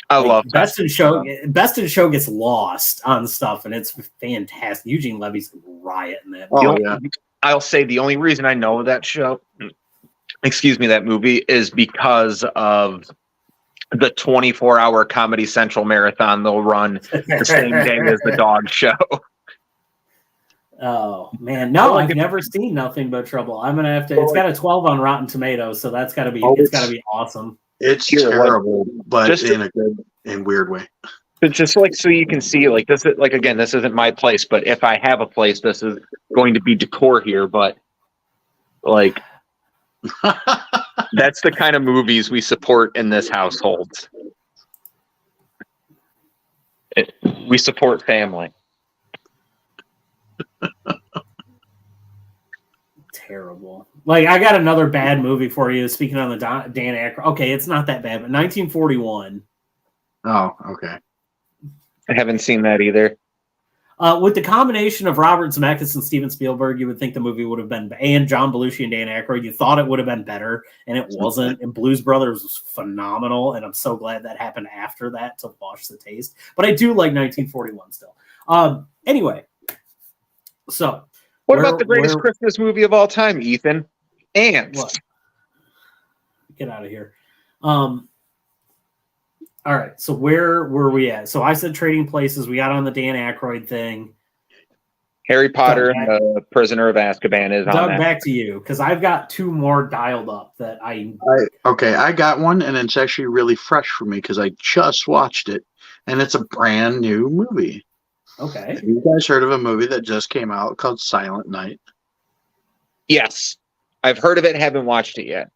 I Like, love Best in Show. Best in Show gets lost on stuff, and it's fantastic. Eugene Levy's a riot in that. Oh yeah. I'll say the only reason I know that movie is because of the 24-hour Comedy Central marathon they'll run the same day as the dog show. Oh man, no, I've never seen Nothing But Trouble. I'm gonna have to. It's got a 12 on Rotten Tomatoes, so that's gotta be. It's gotta be awesome. It's terrible, but in a good and weird way. But just like so you can see, like this is like again, this isn't my place, but if I have a place, this is going to be decor here. But like, that's the kind of movies we support in this household. We support family. Terrible. Like, I got another bad movie for you. Speaking on the Dan Aykroyd. Okay, it's not that bad, but 1941. Oh, okay. I haven't seen that either. With the combination of Robert Zemeckis and Steven Spielberg, you would think the movie would have been, and John Belushi and Dan Aykroyd, you thought it would have been better, and it wasn't. And Blues Brothers was phenomenal, and I'm so glad that happened after that to wash the taste. But I do like 1941 still. Anyway, so What about the greatest Christmas movie of all time, Ethan? Ants. What? Get out of here. All right, so where were we at? So I said Trading Places. We got on the Dan Aykroyd thing. Harry Potter Doug, and the Prisoner of Azkaban is on Doug, that. back to you, because I've got 2 more dialed up that I I got one, and it's actually really fresh for me because I just watched it, and it's a brand new movie. okay. Have you guys heard of a movie that just came out called Silent Night? Yes. I've heard of it, haven't watched it yet.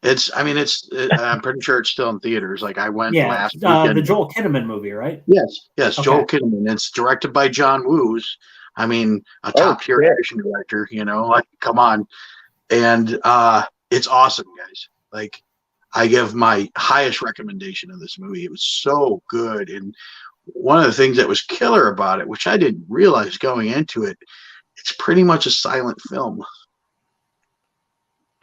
I'm pretty sure it's still in theaters. Like I went Yeah, last weekend. the Joel Kinnaman movie, right? Yes, Okay. Joel Kinnaman. It's directed by John Woo's. I mean, a top tier action director. Like come on, and it's awesome, guys. Like I give my highest recommendation of this movie. It was so good, and one of the things that was killer about it, which I didn't realize going into it, it's pretty much a silent film.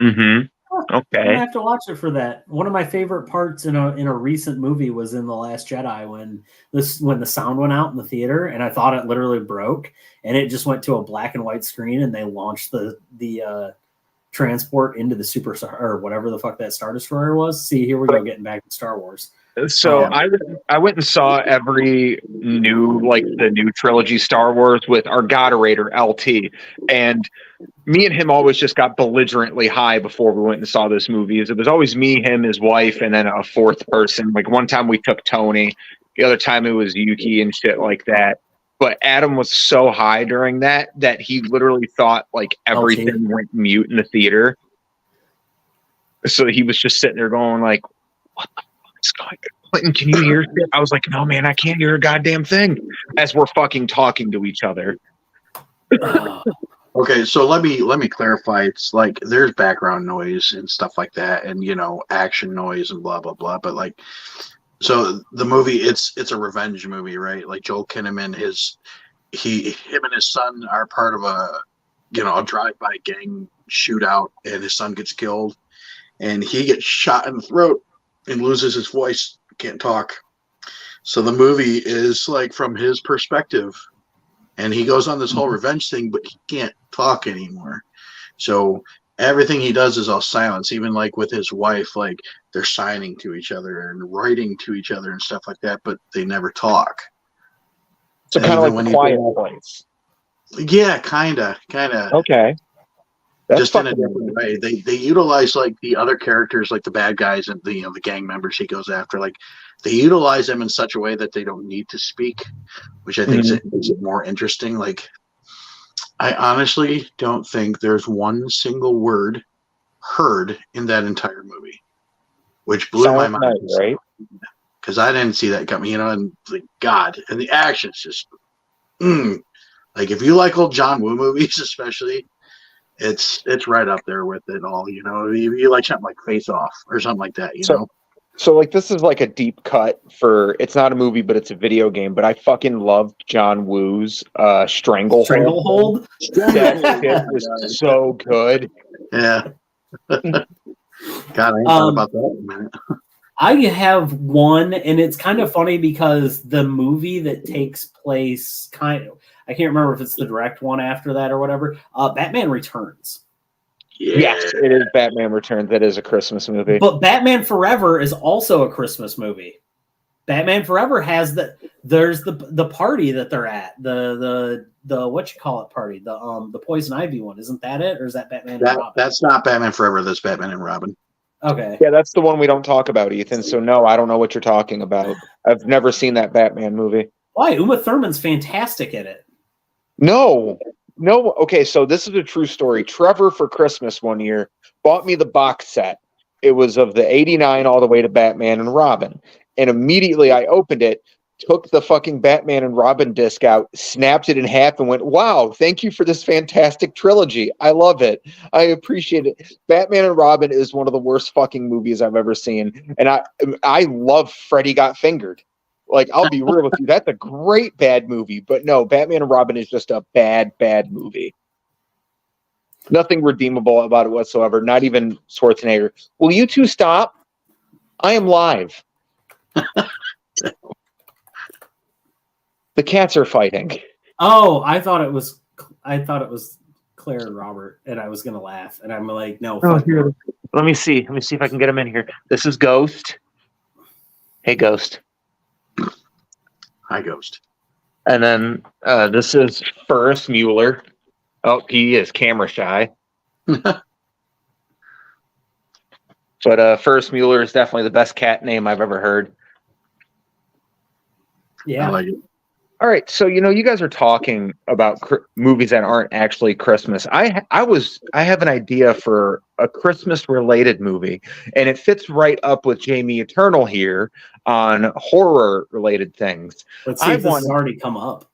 Mm-hmm. I'm Okay. gonna have to watch it for that. One of my favorite parts in a recent movie was in The Last Jedi when the sound went out in the theater and I thought it literally broke and it just went to a black and white screen and they launched the transport into the Super Star or whatever the fuck that Star Destroyer was. See, here we go, getting back to Star Wars. So I went and saw every new, like the new trilogy Star Wars with our Goderator LT, and me and him always just got belligerently high before we went and saw this movie. It was always me, him, his wife, and then a fourth person. Like one time we took Tony, the other time it was Yuki and shit like that. But Adam was so high during that he literally thought like everything went mute in the theater. So he was just sitting there going like, "What the fuck is going on? Clinton, can you hear shit?" I was like, "No, man, I can't hear a goddamn thing." As we're fucking talking to each other. Okay, so let me clarify. It's like there's background noise and stuff like that, and action noise and blah blah blah. But like, so the movie, it's a revenge movie, right? Like Joel Kinnaman, him and his son are part of a drive-by gang shootout, and his son gets killed, and he gets shot in the throat and loses his voice, can't talk. So the movie is like from his perspective. And he goes on this whole revenge thing, but he can't talk anymore. So everything he does is all silence. Even like with his wife, like they're signing to each other and writing to each other and stuff like that, but they never talk. So kind of like the Quiet Place. Yeah, kind of. Okay. That's just in a different way. They utilize like the other characters, like the bad guys and the gang members he goes after. Like they utilize them in such a way that they don't need to speak, which I think makes it more interesting. Like I honestly don't think there's one single word heard in that entire movie, which blew my mind. Right? Because I didn't see that coming. And like God, and the action's just like if you like old John Woo movies, especially. It's right up there with it all, If you like something like Face Off or something like that, know. So like this is like a deep cut for it's not a movie, but it's a video game. But I fucking loved John Woo's Stranglehold. That shit was so good. Yeah. God, I ain't thought about that in a minute. I have one, and it's kind of funny because the movie that takes place I can't remember if it's the direct one after that or whatever. Batman Returns. Yeah. Yes, it is Batman Returns. That is a Christmas movie. But Batman Forever is also a Christmas movie. Batman Forever has there's the party that they're at. The what you call it party. The Poison Ivy one. Isn't that it? Or is that Batman and Robin? That's not Batman Forever, that's Batman and Robin. Okay. Yeah, that's the one we don't talk about, Ethan. So no, I don't know what you're talking about. I've never seen that Batman movie. Why? Uma Thurman's fantastic at it. No. Okay, so this is a true story. Trevor for Christmas one year bought me the box set. It was of the 89 all the way to Batman and Robin. And immediately I opened it, took the fucking Batman and Robin disc out, snapped it in half and went, "Wow, thank you for this fantastic trilogy. I love it. I appreciate it." Batman and Robin is one of the worst fucking movies I've ever seen. And I love Freddy Got Fingered. Like, I'll be real with you. That's a great bad movie. But no, Batman and Robin is just a bad movie. Nothing redeemable about it whatsoever. Not even Schwarzenegger. Will you two stop? I am live. The cats are fighting. Oh, I thought it was Claire and Robert, and I was gonna laugh, and I'm like, no. Oh, here. Let me see if I can get him in here. This is Ghost. Hey, Ghost. Hi, Ghost. And then this is Ferris Mueller. Oh, he is camera shy. But Ferris Mueller is definitely the best cat name I've ever heard. Yeah. I like it. All right, so you guys are talking about movies that aren't actually Christmas. I have an idea for a Christmas related movie, and it fits right up with Jamie Eternal here on horror related things. Let's see if this has already come up.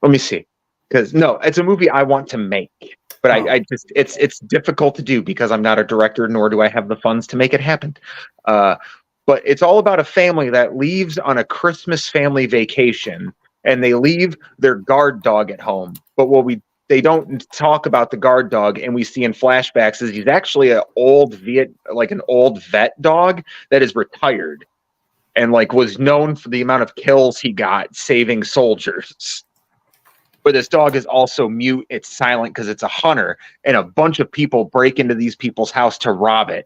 Let me see, because no, it's a movie I want to make, but I just it's difficult to do because I'm not a director, nor do I have the funds to make it happen. But it's all about a family that leaves on a Christmas family vacation, and they leave their guard dog at home. But they don't talk about the guard dog, and we see in flashbacks is he's actually an old vet dog that is retired, and was known for the amount of kills he got saving soldiers. But this dog is also mute; it's silent because it's a hunter, and a bunch of people break into these people's house to rob it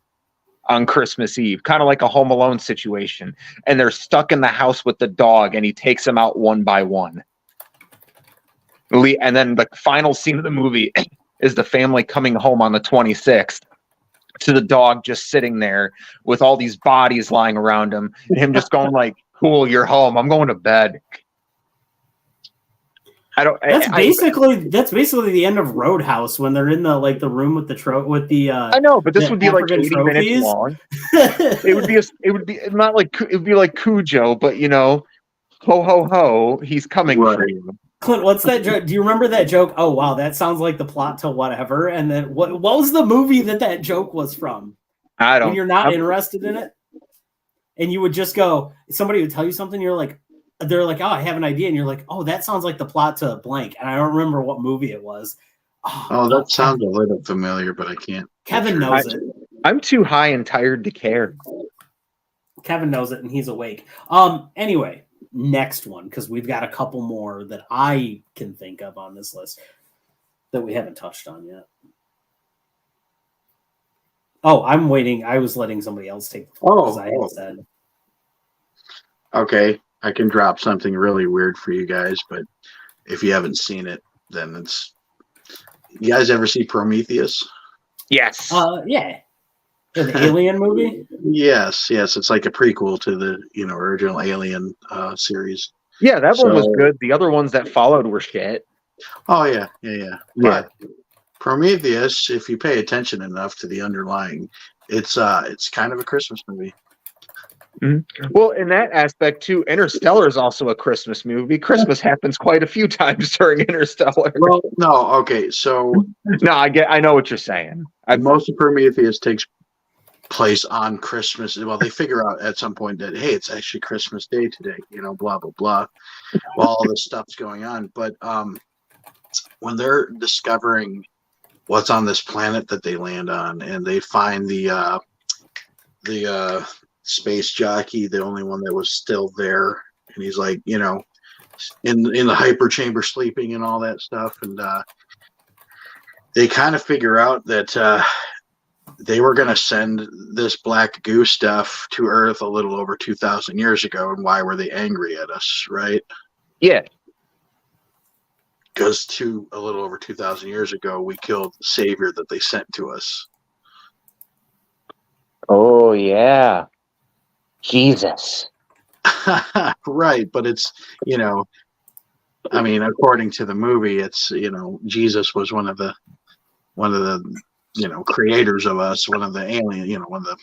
on Christmas Eve, kind of like a Home Alone situation. And they're stuck in the house with the dog, and he takes them out one by one. And then the final scene of the movie is the family coming home on the 26th to the dog just sitting there with all these bodies lying around him, and him just going cool, you're home. I'm going to bed. That's basically the end of Roadhouse when they're in the room with the I know, but this would be African 80 trophies. minutes long. It would be not it would be like Cujo, but ho ho ho, he's coming for you. Clint, what's that joke? Do you remember that joke? Oh wow, that sounds like the plot to whatever. And then what was the movie that joke was from? I don't. When you're not interested in it, and you would just go, somebody would tell you something, they're like, oh, I have an idea, and you're like, oh, that sounds like the plot to blank, and I don't remember what movie it was. That sounds a little familiar, but I can't. Kevin knows it. I'm too high and tired to care. Kevin knows it, and he's awake. Anyway, next one, because we've got a couple more that I can think of on this list that we haven't touched on yet. Oh, I'm waiting. I was letting somebody else take the floor because I had said. Okay, I can drop something really weird for you guys, but if you haven't seen it, then it's. You guys ever see Prometheus? Yes. Yeah. The Alien movie? Yes. It's like a prequel to the original Alien series. Yeah, that one was good. The other ones that followed were shit. Oh yeah. But Prometheus, if you pay attention enough to the underlying, it's kind of a Christmas movie. Mm-hmm. Well, in that aspect too, Interstellar is also a Christmas movie. Christmas happens quite a few times during Interstellar. Well, no, okay, so no, I know what you're saying. Most of Prometheus takes place on Christmas. Well, they figure out at some point that hey, it's actually Christmas Day today. Blah blah blah. While all this stuff's going on, but when they're discovering what's on this planet that they land on, and they find the space jockey, the only one that was still there, and he's like, in the hyper chamber sleeping and all that stuff, and they kind of figure out that they were going to send this black goo stuff to Earth a little over 2,000 years ago, and why were they angry at us, right? Yeah. Because a little over 2,000 years ago, we killed the savior that they sent to us. Oh, yeah. Jesus. Right, but it's, according to the movie, it's, Jesus was one of the creators of us, one of the alien, one of the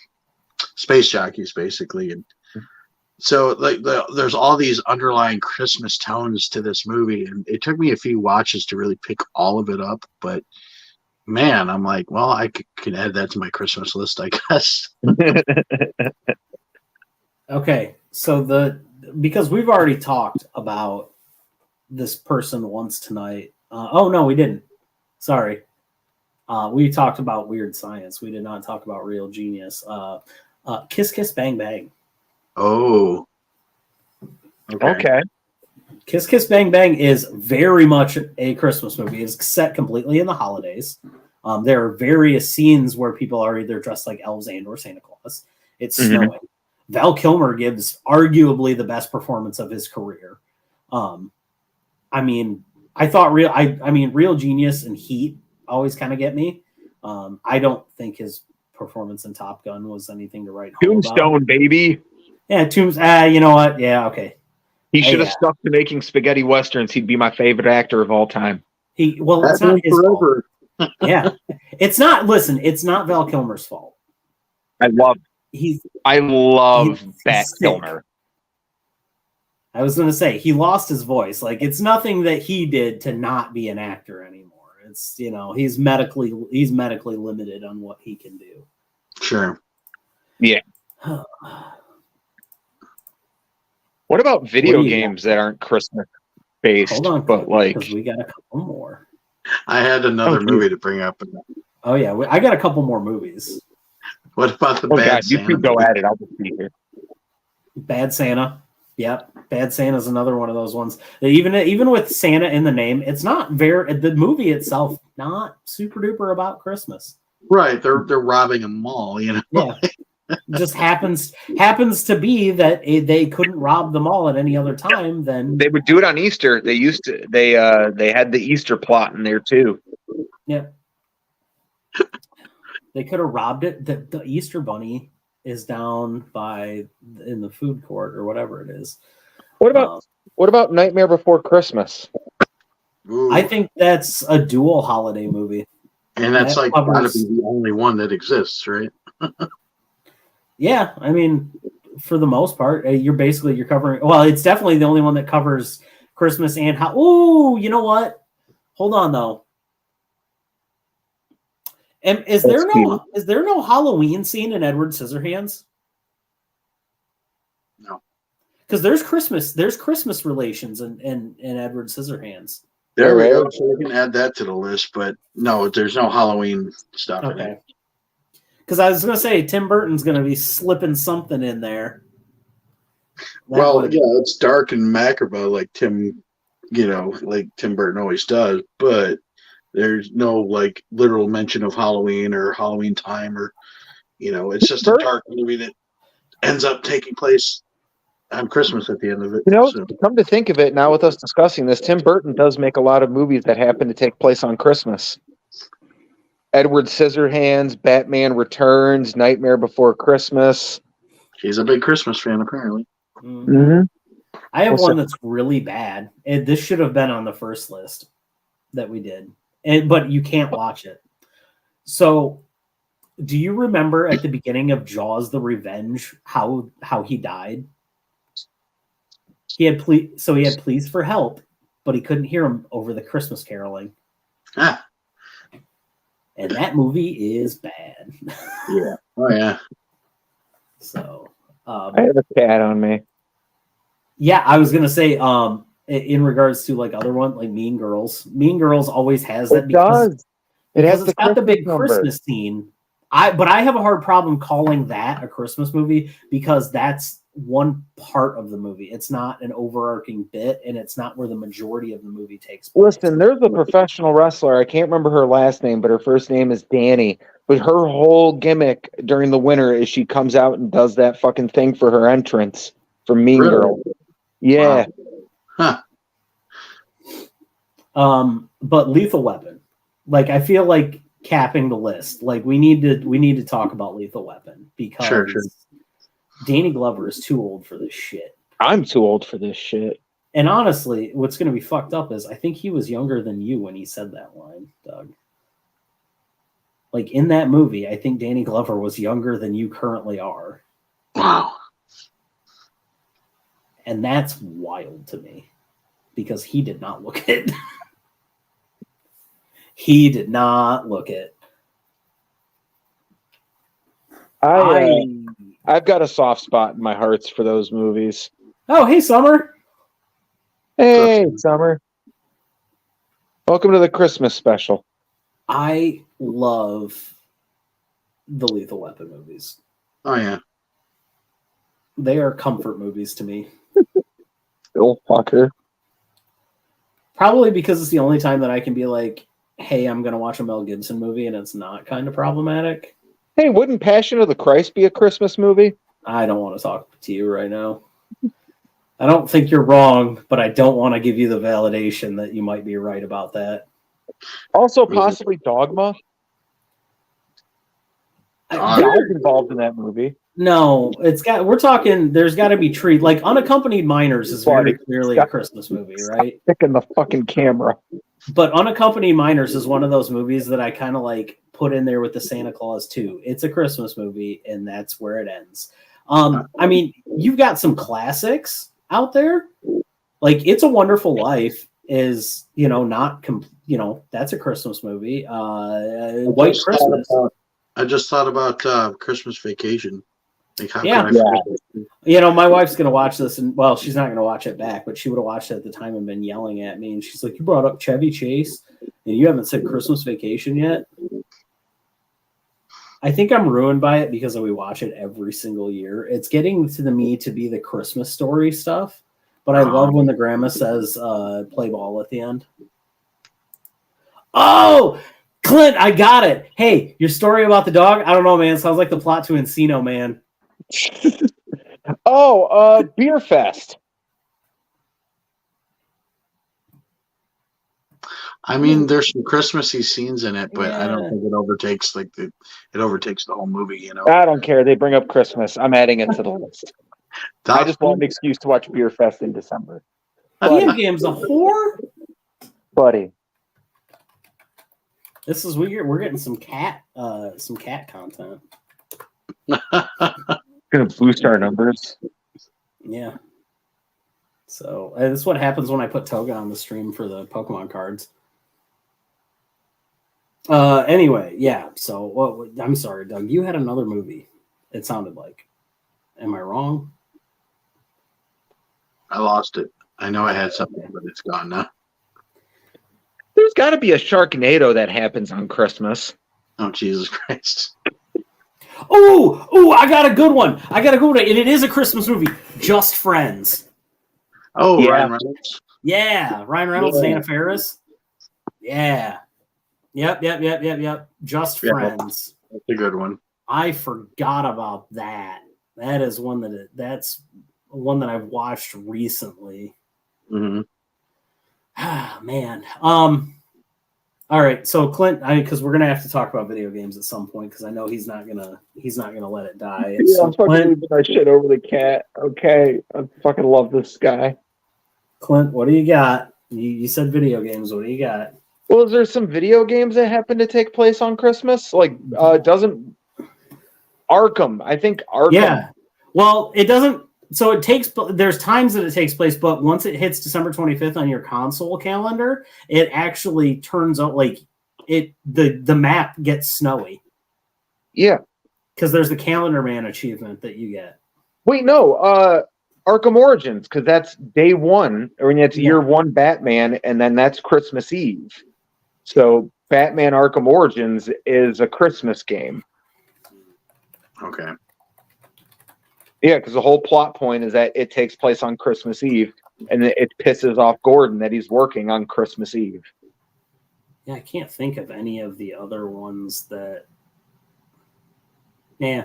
space jockeys, basically. And so there's all these underlying Christmas tones to this movie, and it took me a few watches to really pick all of it up, but man, I'm like, well, I could add that to my Christmas list, I guess. Okay, so because we've already talked about this person once tonight. Oh no, we didn't. Sorry. We talked about Weird Science. We did not talk about Real Genius. Kiss Kiss Bang Bang. Oh. Okay. Kiss Kiss Bang Bang is very much a Christmas movie. It's set completely in the holidays. There are various scenes where people are either dressed like elves and or Santa Claus. It's snowing. Val Kilmer gives arguably the best performance of his career. I mean, I thought Real Genius and Heat always kind of get me. I don't think his performance in Top Gun was anything to write home about. Tombstone, baby. Yeah, you know what? Yeah, okay. He should have Yeah. stuck to making spaghetti westerns. He'd be my favorite actor of all time. It's not his fault. Yeah, it's not. Listen, it's not Val Kilmer's fault. I love Bat sick. Kilmer. I was going to say he lost his voice. Like, it's nothing that he did to not be an actor anymore. It's, he's medically limited on what he can do. Sure. Yeah. What about video games that aren't Christmas based? Hold on, but because we got a couple more. I had another movie to bring up. Oh yeah, I got a couple more movies. What about the Bad Santa? You two go at it. I'll just be here. Bad Santa. Yep, Bad Santa is another one of those ones. Even with Santa in the name, it's not the movie itself not super duper about Christmas. Right, they're robbing a mall, Yeah, just happens to be that they couldn't rob the mall at any other time. Then they would do it on Easter. They used to. They had the Easter plot in there too. Yeah, they could have robbed it. The Easter Bunny is down in the food court or whatever it is. What about Nightmare Before Christmas? Ooh. I think that's a dual holiday movie. And that's gotta be the only one that exists, right? Yeah, I mean, for the most part, you're covering. Well, it's definitely the only one that covers Christmas and oh, you know what? Hold on though. And is there no Halloween scene in Edward Scissorhands? No, because there's Christmas relations in Edward Scissorhands. There we go. So we can add that to the list, but no, there's no Halloween stuff in it. Because I was going to say Tim Burton's going to be slipping something in there. It's dark and macabre like Tim Burton always does, but there's no literal mention of Halloween or Halloween time or it's just a dark movie that ends up taking place on Christmas at the end of it. Come to think of it, now with us discussing this, Tim Burton does make a lot of movies that happen to take place on Christmas. Edward Scissorhands, Batman Returns, Nightmare Before Christmas. He's a big Christmas fan, apparently. Mm-hmm. I have one that's really bad. This should have been on the first list that we did, but you can't watch it. So, do you remember at the beginning of Jaws: The Revenge how he died? He had pleas for help, but he couldn't hear him over the Christmas caroling. Ah. And that movie is bad. Yeah. Oh yeah. So I have a cat on me. Yeah, I was gonna say, in regards to other one, like Mean Girls. Mean Girls always has that because it's got the big Christmas scene. But I have a hard problem calling that a Christmas movie because that's one part of the movie. It's not an overarching bit, and it's not where the majority of the movie takes place. Listen, there's a professional wrestler. I can't remember her last name, but her first name is Danny. But her whole gimmick during the winter is she comes out and does that fucking thing for her entrance for Mean Girl. Yeah. Wow. Huh. But Lethal Weapon. I feel like capping the list. We need to talk about Lethal Weapon because sure. Danny Glover is too old for this shit. I'm too old for this shit. And honestly, what's going to be fucked up is I think he was younger than you when he said that line, Doug. In that movie, I think Danny Glover was younger than you currently are. Wow. And that's wild to me because he did not look it. He did not look it. I've got a soft spot in my hearts for those movies. Oh, hey, Summer. Hey, Summer. Welcome to the Christmas special. I love the Lethal Weapon movies. Oh, yeah. They are comfort movies to me. Bill fucker. Probably because it's the only time that I can be like, hey, I'm going to watch a Mel Gibson movie and it's not kind of problematic. Hey, wouldn't Passion of the Christ be a Christmas movie? I don't want to talk to you right now. I don't think you're wrong, but I don't want to give you the validation that you might be right about that. Also, possibly Dogma. God's involved in that movie. No, we're talking, there's got to be treat. Like Unaccompanied Minors is very clearly a Christmas movie, right? Sticking the fucking camera. But Unaccompanied Minors is one of those movies that I kind of like put in there with the Santa Claus 2. It's a Christmas movie, and that's where it ends. I mean, you've got some classics out there. Like It's a Wonderful Life is, that's a Christmas movie. White Christmas. I just thought about Christmas Vacation. Like, how Yeah. can I forget? My wife's going to watch this, and, well, she's not going to watch it back, but she would have watched it at the time and been yelling at me. And she's like, you brought up Chevy Chase, and you haven't said Christmas Vacation yet? I think I'm ruined by it because we watch it every single year. It's getting to me to be the Christmas Story stuff, but I love when the grandma says, play ball at the end. Oh, Clint, I got it. Hey, your story about the dog? I don't know, man. Sounds like the plot to Encino Man. Beer Fest. I mean, there's some Christmassy scenes in it, but I Yeah. don't think it overtakes it overtakes the whole movie. I don't care. They bring up Christmas. I'm adding it to the list. I just want an excuse to watch Beer Fest in December. Video game's a whore? Buddy. This is weird. We're getting some cat content. Gonna boost our numbers. Yeah. So this is what happens when I put Toga on the stream for the Pokemon cards. Anyway, yeah. So I'm sorry, Doug. You had another movie. It sounded like. Am I wrong? I lost it. I know I had something, but it's gone now. There's got to be a Sharknado that happens on Christmas. Oh, Jesus Christ. Oh, I got a good one. And it is a Christmas movie. Just Friends. Oh, Yeah. Ryan Reynolds. Yeah, Ryan Reynolds, Yeah. Dana Ferris. Yeah. Yep. Just Yeah. Friends. That's a good one. I forgot about that. That's one that I've watched recently. Mm-hmm. Ah, man. All right. So Clint, because we're gonna have to talk about video games at some point because I know he's not gonna let it die. Yeah, So I'm fucking Clint, leaving my shit over the cat. Okay, I fucking love this guy. Clint, what do you got? You said video games. What do you got? Well, is there some video games that happen to take place on Christmas? Like, doesn't Arkham? I think Arkham. Yeah. Well, it doesn't. So there's times that it takes place, but once it hits December 25th on your console calendar, it actually turns out like the map gets snowy. Yeah. Because there's the Calendar Man achievement that you get. Wait, no. Arkham Origins, because that's day one, or it's year one Batman, and then that's Christmas Eve. So Batman Arkham Origins is a Christmas game. Okay. Yeah, because the whole plot point is that it takes place on Christmas Eve, and it pisses off Gordon that he's working on Christmas Eve. Yeah, I can't think of any of the other ones that. Yeah,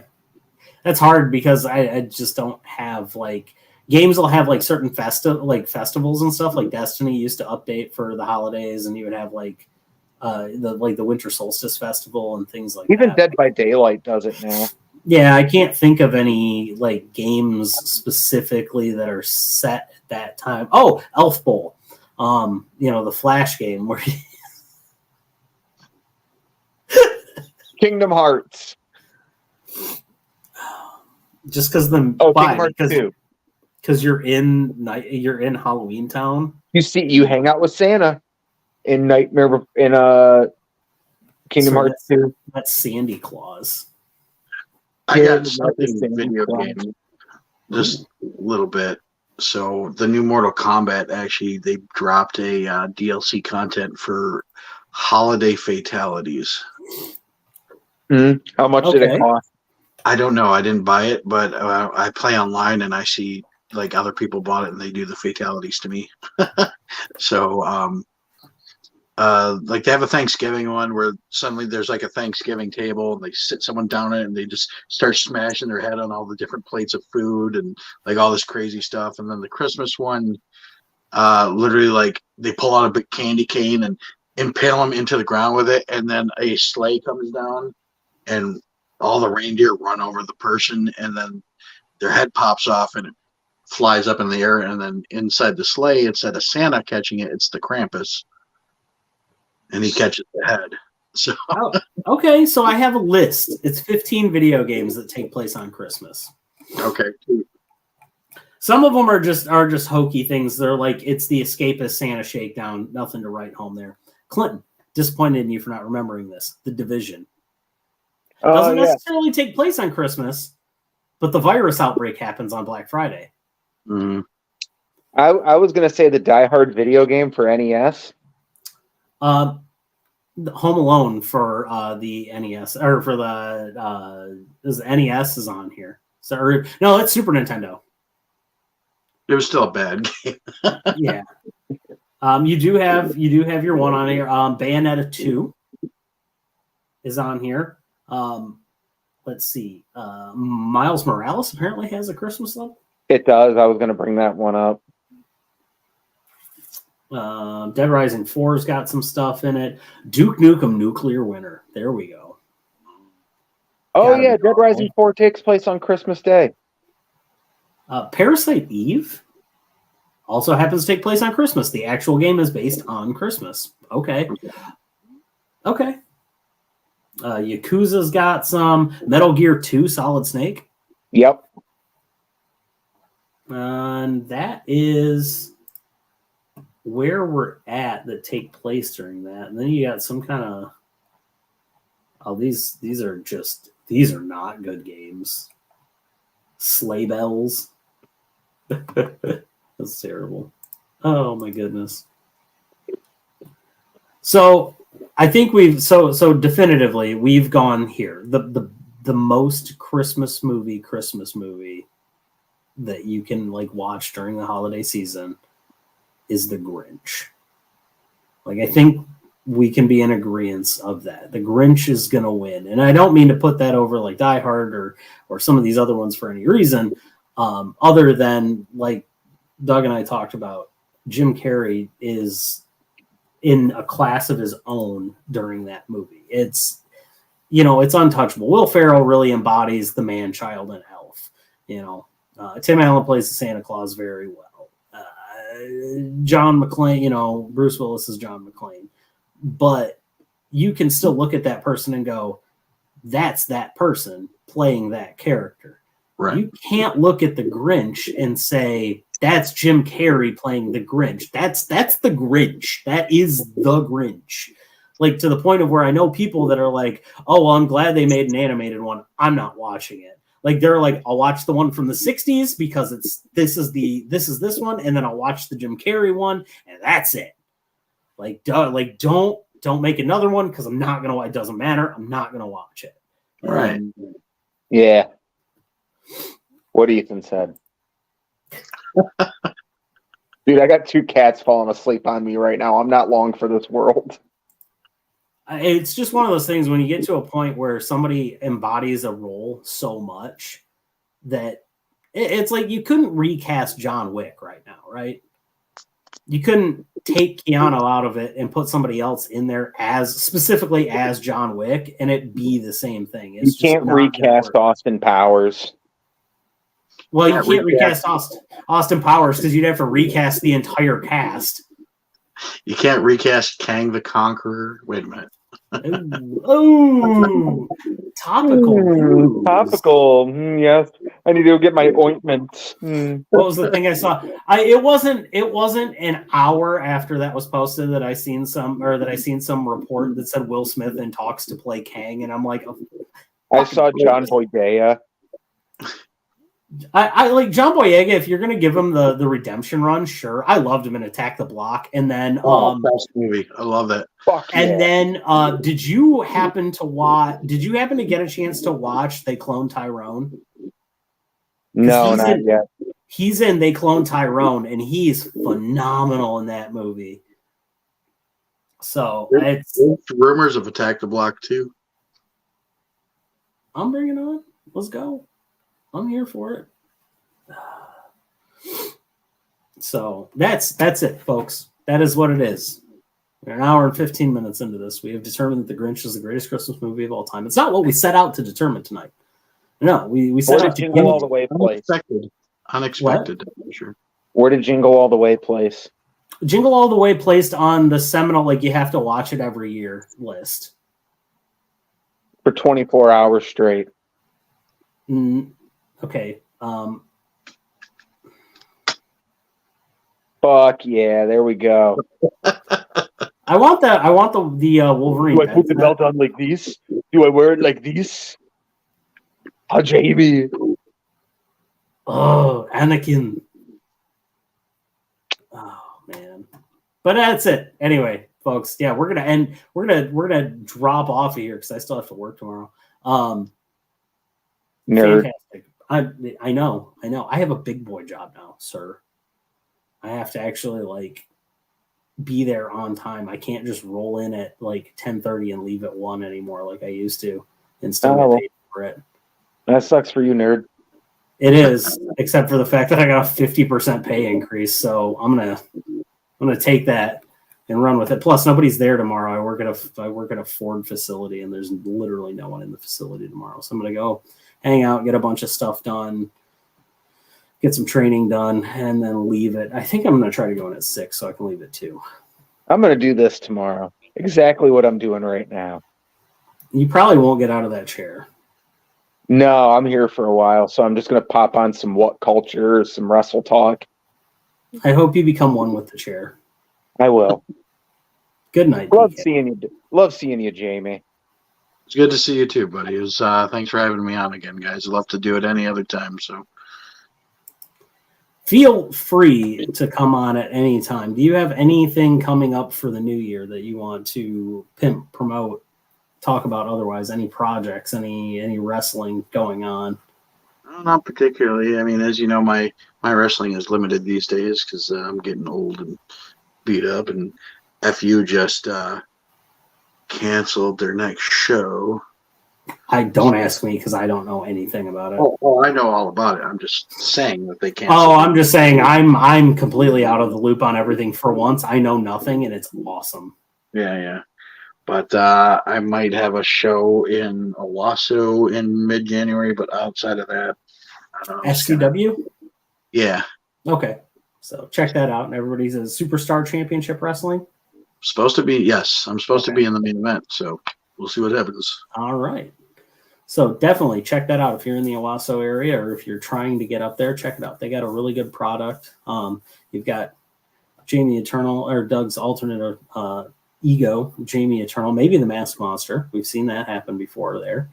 that's hard because I just don't have like games will have like certain festivals and stuff. Like Destiny used to update for the holidays, and you would have like the Winter Solstice Festival and things like Even that. Dead by Daylight does it now. Yeah, I can't think of any like games specifically that are set at that time. Oh, Elf Bowl, the Flash game where Kingdom Hearts. just because Kingdom Hearts 2. Because you're in Halloween Town. You hang out with Santa in Nightmare in Kingdom Hearts 2. That's Sandy Claus. I Yeah, got something video game, just a little bit. So the new Mortal Kombat, actually, they dropped a DLC content for Holiday Fatalities. How much did it cost? I don't know. I didn't buy it, but I play online and I see like other people bought it and they do the fatalities to me. So like they have a Thanksgiving one where suddenly there's like a Thanksgiving table and they sit someone down it and they just start smashing their head on all the different plates of food and like all this crazy stuff. And then the Christmas one, literally like they pull out a big candy cane and impale them into the ground with it, and then a sleigh comes down and all the reindeer run over the person, and then their head pops off and it flies up in the air, and then inside the sleigh, instead of Santa catching it, it's the Krampus, and he catches the head. So Oh, okay, so I have a list. It's 15 video games that take place on Christmas. okay, Some of them are just hokey things. They're like, it's the escapist Santa shakedown. Nothing to write home there. Clinton, disappointed in you for not remembering this. The Division doesn't necessarily take place on Christmas, but the virus outbreak happens on Black Friday. mm-hmm. I was going to say the Die Hard video game for NES. Home Alone for the NES, or for the NES is on here. So no, that's Super Nintendo. It was still a bad game. Yeah. You do have your one on here. Bayonetta 2 is on here. Let's see. Miles Morales apparently has a Christmas level. It does. I was going to bring that one up. Dead Rising 4's got some stuff in it. Duke Nukem Nuclear Winter. There we go. Oh, Gotta yeah. be Dead Rising 4 takes place on Christmas Day. Parasite Eve also happens to take place on Christmas. The actual game is based on Christmas. Okay. Yakuza's got some. Metal Gear 2 Solid Snake. Yep. And that is where we're at that take place during that. And then you got some kind of these are not good games. Sleigh Bells. That's terrible. Oh my goodness. So I think so definitively we've gone here. The most Christmas movie that you can like watch during the holiday season is The Grinch. Like, I think we can be in agreement of that. The Grinch is going to win. And I don't mean to put that over like Die Hard or some of these other ones for any reason, other than like Doug and I talked about, Jim Carrey is in a class of his own during that movie. It's untouchable. Will Ferrell really embodies the man-child and elf. Tim Allen plays the Santa Claus very well. John McClane, Bruce Willis is John McClane. But you can still look at that person and go, that's that person playing that character. Right. You can't look at the Grinch and say, that's Jim Carrey playing the Grinch. That's the Grinch. That is the Grinch. Like, to the point of where I know people that are like, oh, well, I'm glad they made an animated one. I'm not watching it. Like, they're like, I'll watch the one from the 60s because this is this one, and then I'll watch the Jim Carrey one, and that's it. Like, don't make another one because I'm not gonna. It doesn't matter. I'm not gonna watch it. Right. Yeah. What Ethan said. Dude, I got 2 cats falling asleep on me right now. I'm not long for this world. It's just one of those things when you get to a point where somebody embodies a role so much that it's like you couldn't recast John Wick right now, right? You couldn't take Keanu out of it and put somebody else in there specifically as John Wick and it be the same thing. You can't recast Austin Powers. Well, you can't recast Austin Powers because you'd have to recast the entire cast. You can't recast Kang the Conqueror. Wait a minute. Oh, topical. Topical. Yes, I need to go get my ointment. What was the thing I saw? It wasn't an hour after that was posted that I seen some report that said Will Smith in talks to play Kang, and I'm like, oh, I saw John Boyega. I like John Boyega. If you're gonna give him the redemption run, sure. I loved him in Attack the Block, and then best movie. I love that. And then did you happen to get a chance to watch They Clone Tyrone? No, not yet. He's in They Clone Tyrone, and he's phenomenal in that movie. So There's rumors of Attack the Block 2. I'm bringing it on. Let's go. I'm here for it. So that's it, folks. That is what it is. We're an hour and 15 minutes into this. We have determined that The Grinch is the greatest Christmas movie of all time. It's not what we set out to determine tonight. No, we set Where out did to Jingle All the Way place? Unexpected. Sure. Where did Jingle All the Way place? Jingle All the Way placed on the seminal, like you have to watch it every year list. For 24 hours straight. Okay. Fuck yeah, there we go. I want that. I want the Wolverine. Do I put the belt on like this? Do I wear it like this? Oh, JB. Oh, Anakin. Oh man. But that's it. Anyway, folks. Yeah, we're gonna end. We're gonna drop off of here because I still have to work tomorrow. Nerd. Fantastic. I know. I have a big boy job now, sir. I have to actually like be there on time. I can't just roll in at like 10:30 and leave at 1 anymore like I used to and still get paid for it. That sucks for you, nerd. It is, except for the fact that I got a 50% pay increase. So I'm gonna take that and run with it. Plus, nobody's there tomorrow. I work at a Ford facility, and there's literally no one in the facility tomorrow. So I'm gonna go hang out, get a bunch of stuff done, get some training done, and then leave it. I think I'm gonna try to go in at 6 so I can leave at 2. I'm going to do this tomorrow. Exactly what I'm doing right now. You probably won't get out of that chair. No, I'm here for a while, so I'm just going to pop on some What Culture, some Wrestle Talk. I hope you become one with the chair. I will. Good night. Love DK. seeing you. Love seeing you, Jamie. It's good to see you too, buddy. It was, thanks for having me on again, guys. I'd love to do it any other time. So Feel free to come on at any time. Do you have anything coming up for the new year that you want to pimp, promote, talk about otherwise? Any projects, any wrestling going on? not particularly. I mean, as you know, my wrestling is limited these days because I'm getting old and beat up. And FU just canceled their next show. Don't ask me because I don't know anything about it. Oh, I know all about it. I'm just saying that they canceled. Oh, I'm just saying I'm completely out of the loop on everything for once. I know nothing, and it's awesome. Yeah. But I might have a show in Owasso in mid-January, but outside of that, I don't know. SCW? Yeah. Okay. So check that out. And everybody's a Superstar Championship Wrestling? Supposed to be, yes. I'm supposed to be in the main event, so we'll see what happens. All right. So definitely check that out if you're in the Owasso area or if you're trying to get up there. Check it out. They got a really good product. You've got Jamie Eternal or Doug's alternate ego, Jamie Eternal, maybe the Mask Monster. We've seen that happen before there.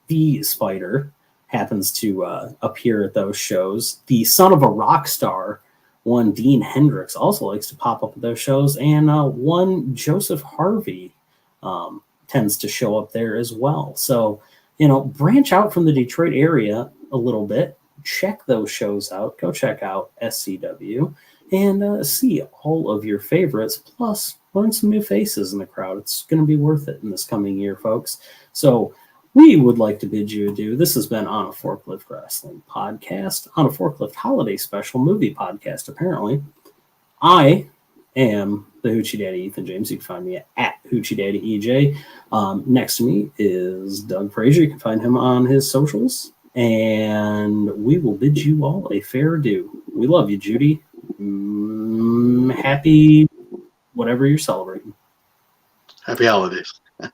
The Spider happens to appear at those shows. The son of a rock star, one Dean Hendricks, also likes to pop up at those shows. And one Joseph Harvey tends to show up there as well. So, branch out from the Detroit area a little bit. Check those shows out. Go check out SCW and see all of your favorites. Plus, learn some new faces in the crowd. It's going to be worth it in this coming year, folks. So we would like to bid you adieu. This has been On a Forklift Wrestling Podcast, On a Forklift Holiday Special Movie Podcast, apparently. I am the Hoochie Daddy Ethan James. You can find me at Hoochie Daddy EJ. Next to me is Doug Frazier. You can find him on his socials. And we will bid you all a fair adieu. We love you, Judy. Happy whatever you're celebrating. Happy holidays.